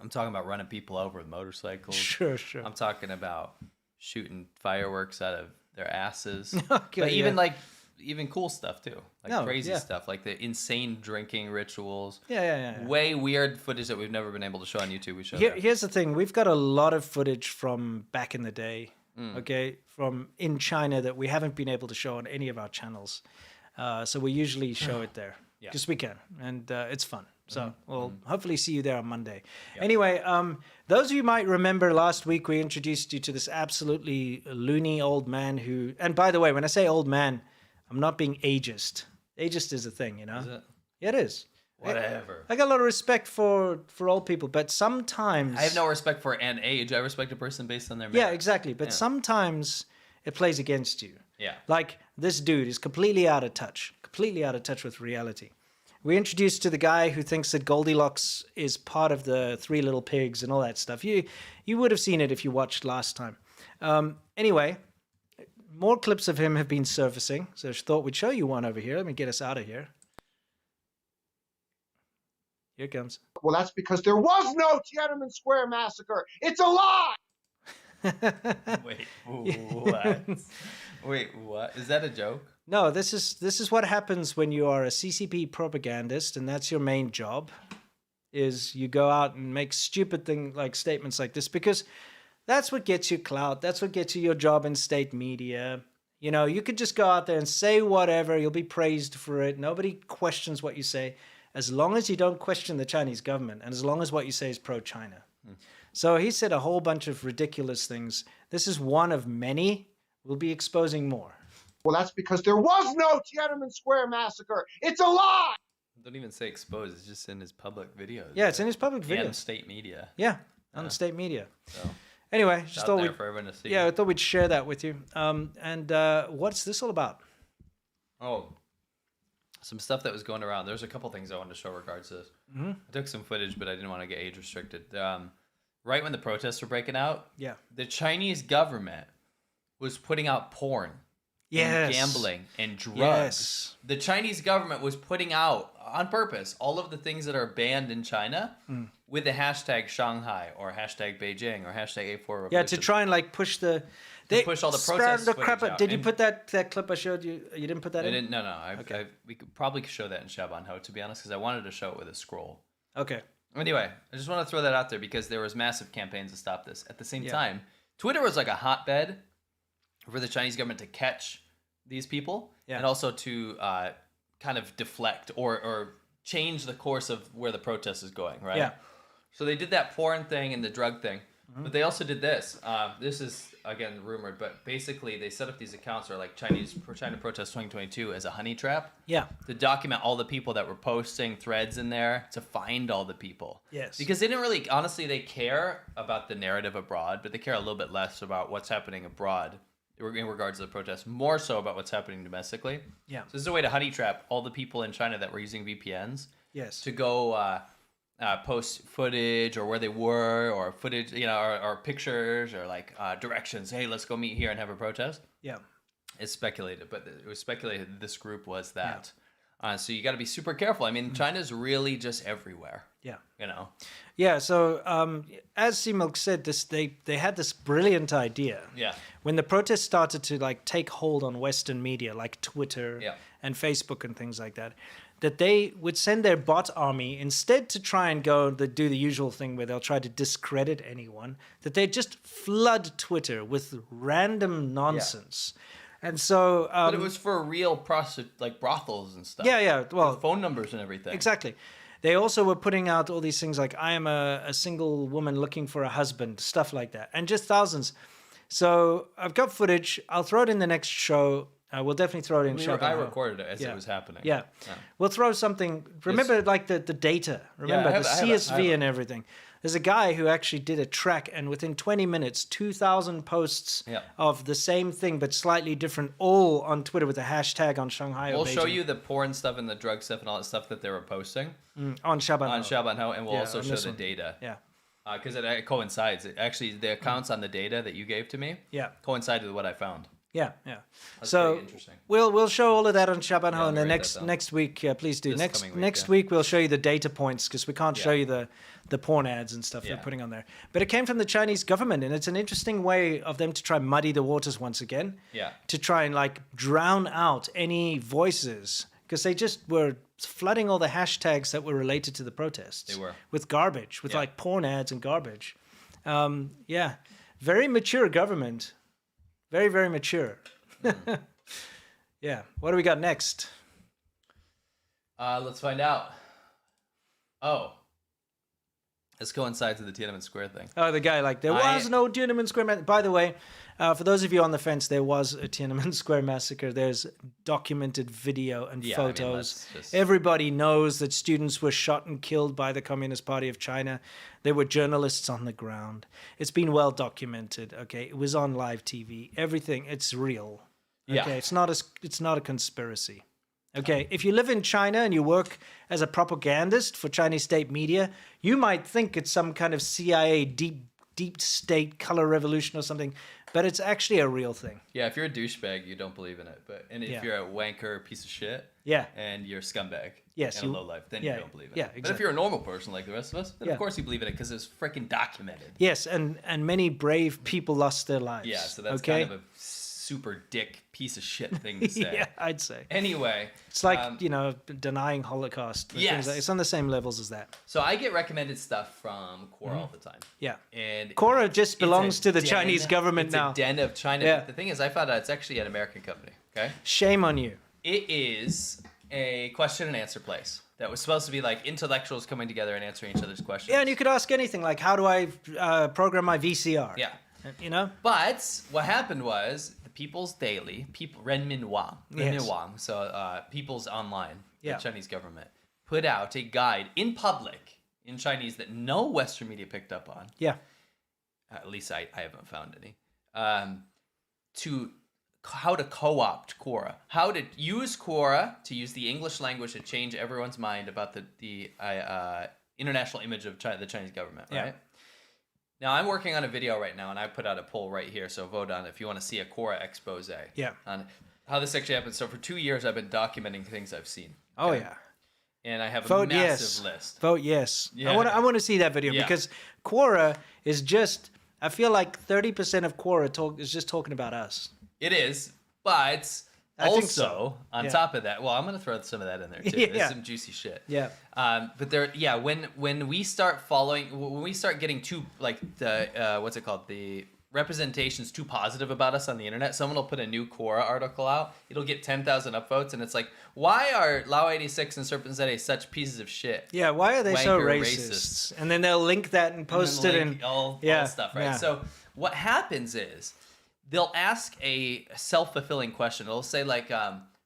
I'm talking about running people over with motorcycles. Sure. I'm talking about shooting fireworks out of their asses. Okay, but even cool stuff too, like crazy yeah. stuff, like the insane drinking rituals. Yeah. Way weird footage that we've never been able to show on YouTube. We show. Here's the thing: we've got a lot of footage from back in the day. Okay, from in China that we haven't been able to show on any of our channels. So we usually show it there because we can, and it's fun. So we'll hopefully see you there on Monday. Yep. Anyway, those of you might remember last week we introduced you to this absolutely loony old man who. And by the way, when I say old man, I'm not being ageist. Ageist is a thing, you know? Is it? Yeah, it is. Whatever. I got a lot of respect for old people, but sometimes... I have no respect for an age. I respect a person based on their merit. Yeah, exactly. But sometimes it plays against you. Yeah. Like, this dude is completely out of touch with reality. We're introduced to the guy who thinks that Goldilocks is part of the Three Little Pigs and all that stuff. You would have seen it if you watched last time. Anyway... More clips of him have been surfacing, so I thought we'd show you one over here. Let me get us out of here. Here it comes. Well, that's because there was no Tiananmen Square massacre. It's a lie. Wait, what? Wait, what? Is that a joke? No, this is what happens when you are a CCP propagandist, and that's your main job. Is you go out and make stupid statements like this because. That's what gets you clout. That's what gets you your job in state media. You know, you could just go out there and say whatever. You'll be praised for it. Nobody questions what you say as long as you don't question the Chinese government and as long as what you say is pro-China. So he said a whole bunch of ridiculous things. This is one of many. We'll be exposing more. Well, that's because there was no Tiananmen Square massacre. It's a lie. Don't even say exposed. It's just in his public videos. Yeah, it's in his public videos. And state media. Yeah, on state media. So. Anyway, just thought there for everyone to see. Yeah, I thought we'd share that with you. And what's this all about? Oh, some stuff that was going around. There's a couple things I wanted to show regards to this. I took some footage, but I didn't want to get age restricted. Right when the protests were breaking out, the Chinese government was putting out porn, and gambling, and drugs. Yes. The Chinese government was putting out, on purpose, all of the things that are banned in China with the hashtag Shanghai or hashtag Beijing or hashtag A4 Revolution. Yeah, to try and push the... They push all the protest footage out. Did you put that clip I showed you? You didn't put that in? No. We could probably show that in Shaban Ho, to be honest, because I wanted to show it with a scroll. Okay. Anyway, I just want to throw that out there because there was massive campaigns to stop this. At the same time, Twitter was like a hotbed for the Chinese government to catch these people and also to kind of deflect or change the course of where the protest is going, right? Yeah. So they did that porn thing and the drug thing, but they also did this. This is, again, rumored, but basically they set up these accounts that are like China Protest 2022 as a honey trap. Yeah. To document all the people that were posting threads in there, to find all the people. Yes. Because they didn't really, honestly, they care about the narrative abroad, but they care a little bit less about what's happening abroad in regards to the protests, more so about what's happening domestically. Yeah. So this is a way to honey trap all the people in China that were using VPNs. Yes. To go post footage or where they were or footage, or pictures or directions. Hey, let's go meet here and have a protest. Yeah. It's speculated, but it was speculated that this group was that. So you got to be super careful. I mean, China's really just everywhere. Yeah. You know. Yeah. So as Similk said, they had this brilliant idea. Yeah. When the protests started to like take hold on Western media like Twitter Yeah. and Facebook and things like that, that they would send their bot army instead to try and do the usual thing where they'll try to discredit anyone, that they'd just flood Twitter with random nonsense. And so But it was for real like brothels and stuff. Yeah. Well, with phone numbers and everything. Exactly. They also were putting out all these things like, I am a single woman looking for a husband, stuff like that, and just thousands. So I've got footage. I'll throw it in the next show. We'll definitely throw it in. I recorded it as it was happening. Yeah. We'll throw something. Remember, like the data. Remember the CSV and everything. There's a guy who actually did a track, and within 20 minutes, 2,000 posts of the same thing but slightly different, all on Twitter with a hashtag on Shanghai. We'll show you the porn stuff and the drug stuff and all that stuff that they were posting on Shabanhou. On Shabanhou, and we'll also show the data. Yeah. Because it coincides. Actually, the accounts on the data that you gave to me coincided with what I found. Yeah. That's so interesting. we'll show all of that on Shabanhou, and then write next week, please do. This Next week we'll show you the data points because we can't show you the porn ads and stuff they're putting on there. But it came from the Chinese government, and it's an interesting way of them to try and muddy the waters once again. Yeah. To try and like drown out any voices because they just were flooding all the hashtags that were related to the protests. They were with garbage, with like porn ads and garbage. Very mature government. Very, very mature. Yeah. What do we got next? Let's find out. Oh. This coincides with the Tiananmen Square thing. Oh, the guy, like, there was no Tiananmen Square. By the way, for those of you on the fence, there was a Tiananmen Square massacre. There's documented video and photos. Everybody knows that students were shot and killed by the Communist Party of China. There were journalists on the ground. It's been well documented. Okay, it was on live TV. Everything. It's real. Okay, it's not a conspiracy. Okay, if you live in China and you work as a propagandist for Chinese state media, you might think it's some kind of CIA deep state color revolution or something, but it's actually a real thing. Yeah, if you're a douchebag, you don't believe in it. And if you're a wanker piece of shit, and you're a scumbag, and a lowlife, then you don't believe in it. Exactly. But if you're a normal person like the rest of us, then of course you believe in it because it's freaking documented. Yes, and many brave people lost their lives. Yeah, so that's kind of a super dick piece of shit thing to say. Yeah, I'd say. Anyway. It's like, denying Holocaust. Yes. It's on the same levels as that. So I get recommended stuff from Quora all the time. Yeah. And Quora just belongs to the Chinese government now. It's a den of China. Yeah. The thing is, I found out it's actually an American company. Okay. Shame on you. It is a question and answer place that was supposed to be like intellectuals coming together and answering each other's questions. Yeah, and you could ask anything like, how do I program my VCR? Yeah. You know? But what happened was the People's Daily, Renmin Wang, so People's Online, the Chinese government, put out a guide in public in Chinese that no Western media picked up on. Yeah. At least I haven't found any. To how to co-opt Quora, how to use Quora to use the English language to change everyone's mind about the international image of China, the Chinese government, right? Yeah. Now, I'm working on a video right now, and I put out a poll right here, so vote on it if you want to see a Quora expose on how this actually happened. So for 2 years, I've been documenting things I've seen. Okay? Oh, yeah. And I have Vote a massive list. Vote yes. Yeah. I want to see that video because Quora is just, I feel like 30% of Quora is just talking about us. It is, but also, on top of that, well, I'm going to throw some of that in there too. There's some juicy shit. Yeah. But when we start getting too, like, the, what's it called? The representation's too positive about us on the internet, someone will put a new Quora article out. It'll get 10,000 upvotes, and it's like, why are Lao 86 and Serpent Zeddy such pieces of shit? Yeah, why are they so Wanker racist? And then they'll link that and post it and all stuff, right? Yeah. So what happens is, they'll ask a self-fulfilling question. It'll say like,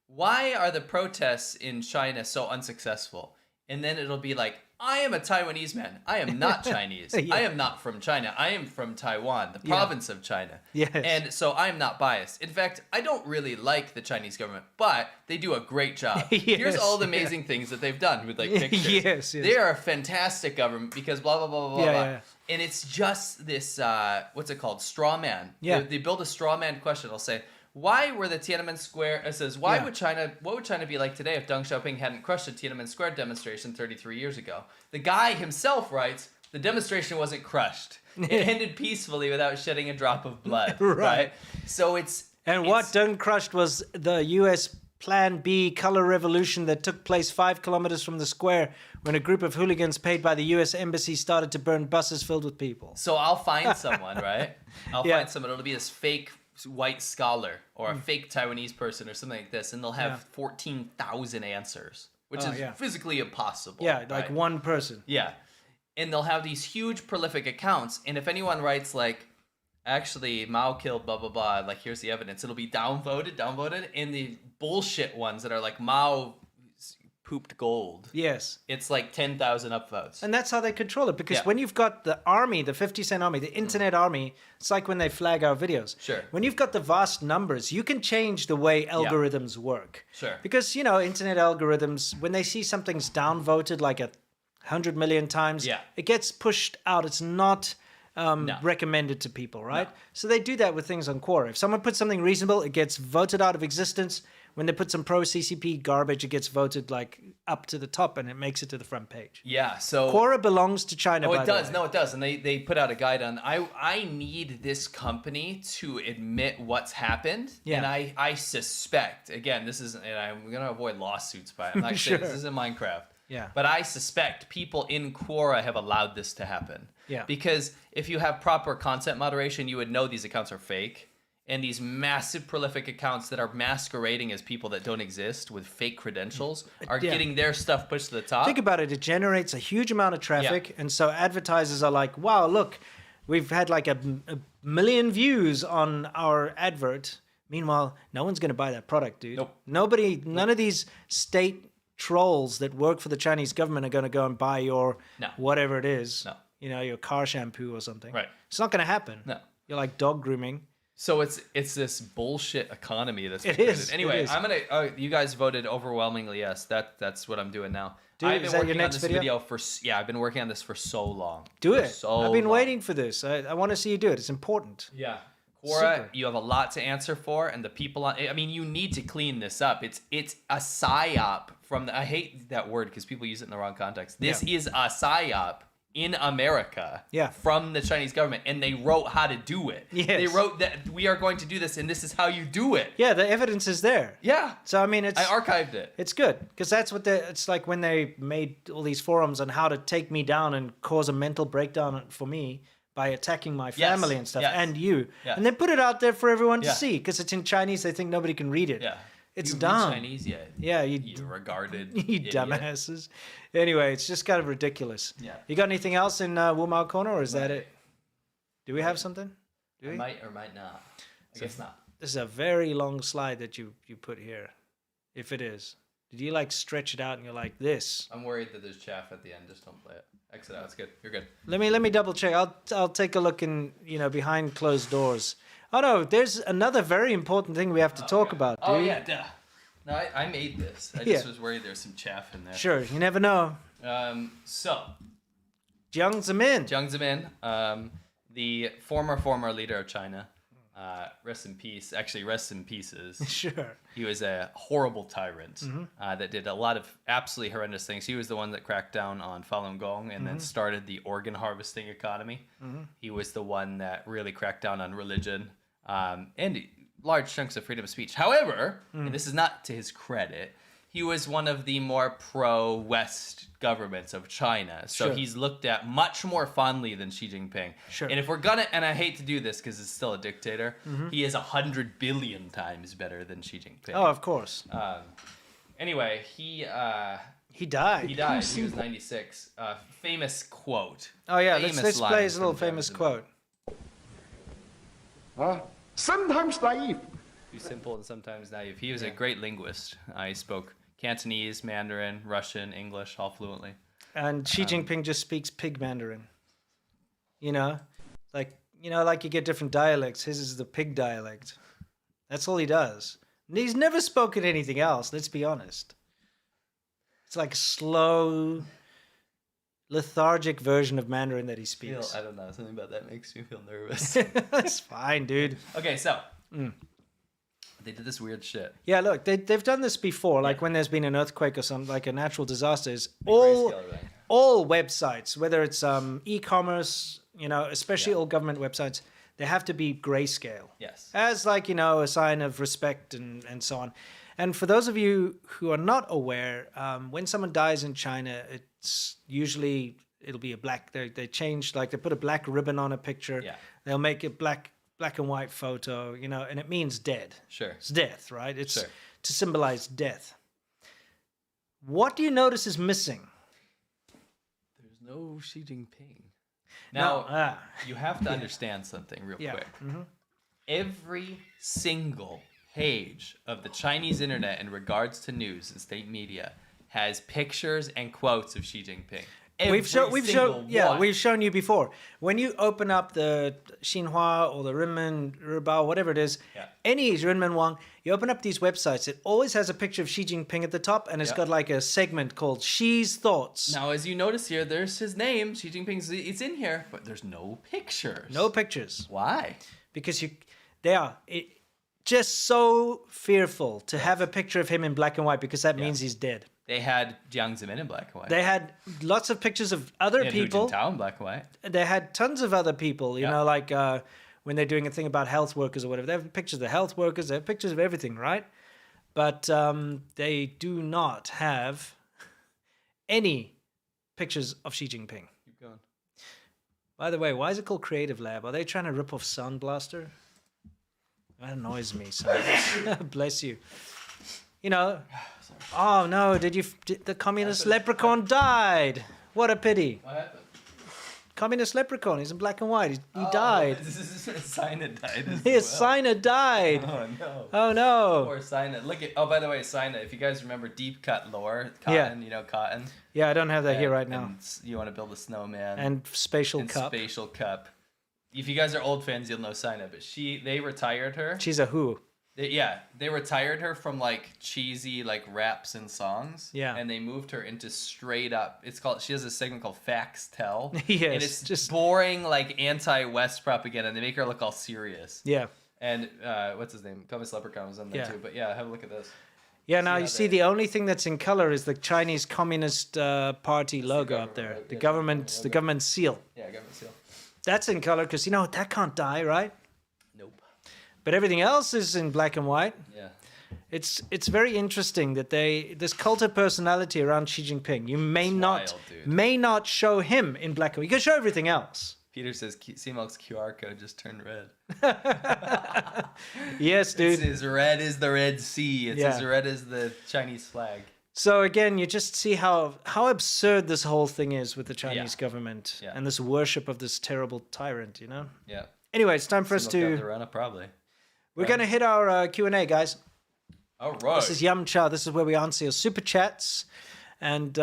why are the protests in China so unsuccessful? And then it'll be like, I am a Taiwanese man. I am not Chinese. I am not from China. I am from Taiwan, the province of China. Yes. And so I'm not biased. In fact, I don't really like the Chinese government, but they do a great job. Here's all the amazing things that they've done with like pictures. Yes. They are a fantastic government because blah, blah, blah, blah, blah. Yeah. And it's just this, what's it called? Straw man. Yeah. They build a straw man question. They'll say, why were the Tiananmen Square? It says, what would China be like today if Deng Xiaoping hadn't crushed the Tiananmen Square demonstration 33 years ago? The guy himself writes, the demonstration wasn't crushed. It ended peacefully without shedding a drop of blood. Right. So what Deng crushed was the U.S. Plan B color revolution that took place 5 kilometers from the square when a group of hooligans paid by the U.S. Embassy started to burn buses filled with people. So I'll find someone, right? I'll find someone. It'll be this fake white scholar or a fake Taiwanese person or something like this, and they'll have 14,000 answers, which is physically impossible. Yeah, like one person. Yeah. And they'll have these huge prolific accounts, and if anyone writes like, actually, Mao killed blah, blah, blah, like, here's the evidence, it'll be downvoted, and the bullshit ones that are like, Mao pooped gold. Yes. It's like 10,000 upvotes. And that's how they control it, because when you've got the army, the 50-cent army, the internet army, it's like when they flag our videos. Sure. When you've got the vast numbers, you can change the way algorithms work. Sure. Because, you know, internet algorithms, when they see something's downvoted like 100 million times, it gets pushed out. It's not recommended to people, right? No. So they do that with things on Quora. If someone puts something reasonable, it gets voted out of existence. When they put some pro-CCP garbage, it gets voted like up to the top and it makes it to the front page. Yeah, so... Quora belongs to China, it does. No, it does. And they put out a guide on... I need this company to admit what's happened. Yeah. And I suspect... Again, this is... And I'm going to avoid lawsuits by it. I'm not saying this isn't Minecraft. Yeah. But I suspect people in Quora have allowed this to happen. Yeah. Because if you have proper content moderation, you would know these accounts are fake. And these massive prolific accounts that are masquerading as people that don't exist with fake credentials are getting their stuff pushed to the top. Think about it. It generates a huge amount of traffic. And so advertisers are like, wow, look, we've had like a million views on our advert. Meanwhile, no one's going to buy that product, dude. Nope. None of these state trolls that work for the Chinese government are going to go and buy your whatever it is. No. You know, your car shampoo or something. Right. It's not going to happen. No. You're like dog grooming. So it's this bullshit economy that's it is. Anyway, it is. I'm gonna. You guys voted overwhelmingly yes. That's what I'm doing now. Dude, I've been is that your working on next this video? for I've been working on this for so long. Do For it. So I've been long. waiting for this. I want to see you do it. It's important. Yeah. Quora, Super. you have a lot to answer for, and the people on. I mean, you need to clean this up. It's a psyop from the. I hate that word because people use it in the wrong context. This is a psyop in America from the Chinese government, and they wrote how to do it. Yes. They wrote that we are going to do this, and this is how you do it. Yeah, the evidence is there. Yeah. So I mean, I archived it. It's good because that's what it's like when they made all these forums on how to take me down and cause a mental breakdown for me by attacking my family and stuff and you, and they put it out there for everyone to see because it's in Chinese. They think nobody can read it. Yeah. It's you dumb. read Chinese yet? Yeah, you regarded you idiot. dumbasses. Anyway, it's just kind of ridiculous. Yeah. You got anything else in Wumao Corner, or is that it? Do we have something? Do we? I might or might not. I guess not. This is a very long slide that you put here, if it is. Did you like stretch it out and you're like this? I'm worried that there's chaff at the end. Just don't play it. Exit out. It's good. You're good. Let me double check. I'll take a look in behind closed doors. Oh no, there's another very important thing we have to talk about, dude. Oh yeah, duh. No, I made this. I just was worried there's some chaff in there. Sure, you never know. So Jiang Zemin. Jiang Zemin, the former leader of China. Rest in peace. Actually, rest in pieces. Sure. He was a horrible tyrant that did a lot of absolutely horrendous things. He was the one that cracked down on Falun Gong and then started the organ harvesting economy. He was the one that really cracked down on religion and large chunks of freedom of speech. However, and this is not to his credit, he was one of the more pro-West governments of China. So he's looked at much more fondly than Xi Jinping. Sure. And if we're gonna, and I hate to do this because it's still a dictator, he is 100 billion times better than Xi Jinping. Oh, of course. Anyway, he died. He died. He was 96. Famous quote. Oh yeah, Famous let's play line his little from famous Jiang Zemin. quote. Sometimes naive. Too simple and sometimes naive. He was a great linguist. He spoke Cantonese, Mandarin, Russian, English, all fluently. And Xi Jinping just speaks pig Mandarin. Like you get different dialects. His is the pig dialect. That's all he does. And he's never spoken anything else, let's be honest. It's like a slow, lethargic version of Mandarin that he speaks. I don't know. Something about that makes me feel nervous. That's fine, dude. Okay, so They did this weird shit. Yeah, look, they've done this before. Like when there's been an earthquake or something, like a natural disaster, is all websites, whether it's e-commerce, especially all government websites, they have to be grayscale. Yes. As like, a sign of respect and so on. And for those of you who are not aware, when someone dies in China, it's usually, it'll be a black, they change, like they put a black ribbon on a picture. Yeah. They'll make a black and white photo, and it means dead. Sure. It's death, right? It's Sure. to symbolize death. What do you notice is missing? There's no Xi Jinping. Now, you have to understand something real quick. Mm-hmm. Every single page of the Chinese internet in regards to news and state media has pictures and quotes of Xi Jinping. We've shown you before. When you open up the Xinhua or the Renmin Ribao, whatever it is, any Renmin Wang, you open up these websites, it always has a picture of Xi Jinping at the top, and it's got like a segment called Xi's Thoughts. Now, as you notice here, there's his name, Xi Jinping's. It's in here, but there's no pictures. No pictures. Why? Because they are just so fearful to have a picture of him in black and white, because that means he's dead. They had Jiang Zemin in black and white. They had lots of pictures of other people. Hu Jintao in black and white. They had tons of other people, like when they're doing a thing about health workers or whatever. They have pictures of the health workers. They have pictures of everything, right? But they do not have any pictures of Xi Jinping. Keep going. By the way, why is it called Creative Lab? Are they trying to rip off Sound Blaster? That annoys me. Bless you. Oh no! The communist leprechaun died? What a pity! What happened? Communist leprechaun. He's in black and white. He died. Sina died. His Sina died. Oh no! Oh no! Poor Sina. Look at. Oh, by the way, Sina. If you guys remember deep cut lore, cotton. Cotton. Yeah, I don't have that here right now. And you want to build a snowman and spatial cup. Spatial cup. If you guys are old fans, you'll know Sina. But they retired her. She's a who? They retired her from like cheesy like raps and songs. Yeah. And they moved her into straight up. She has a segment called Facts Tell. Yes. And it's just boring like anti-West propaganda. And they make her look all serious. Yeah. And what's his name? Communist Leprechaun was on there too. But have a look at this. Yeah. Now you see the only thing that's in color is the Chinese Communist Party logo up there. The government seal. Yeah, government seal. That's in color because that can't die, right? Nope. But everything else is in black and white. Yeah. It's very interesting that this cult of personality around Xi Jinping. You may not show him in black and white. You can show everything else. Peter says CMO's QR code just turned red. Yes, dude. It's as red as the Red Sea. It's as red as the Chinese flag. So again, you just see how absurd this whole thing is with the Chinese government and this worship of this terrible tyrant, Yeah. Anyway, it's time for us to... Probably. We're going to hit our Q&A, guys. All right. This is Yum Cha. This is where we answer your super chats and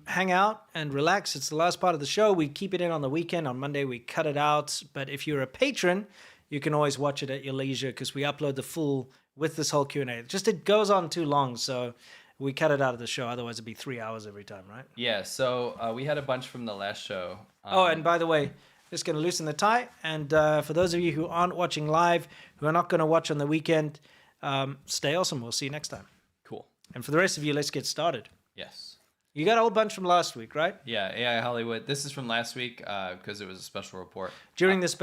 hang out and relax. It's the last part of the show. We keep it in on the weekend. On Monday, we cut it out. But if you're a patron, you can always watch it at your leisure because we upload the full with this whole Q&A. It goes on too long, so we cut it out of the show. Otherwise, it'd be 3 hours every time, right? Yeah, so we had a bunch from the last show. And by the way... Just going to loosen the tie. And for those of you who aren't watching live, who are not going to watch on the weekend, stay awesome. We'll see you next time. Cool. And for the rest of you, let's get started. Yes. You got a whole bunch from last week, right? Yeah, AI Hollywood. This is from last week because it was a special report. During this special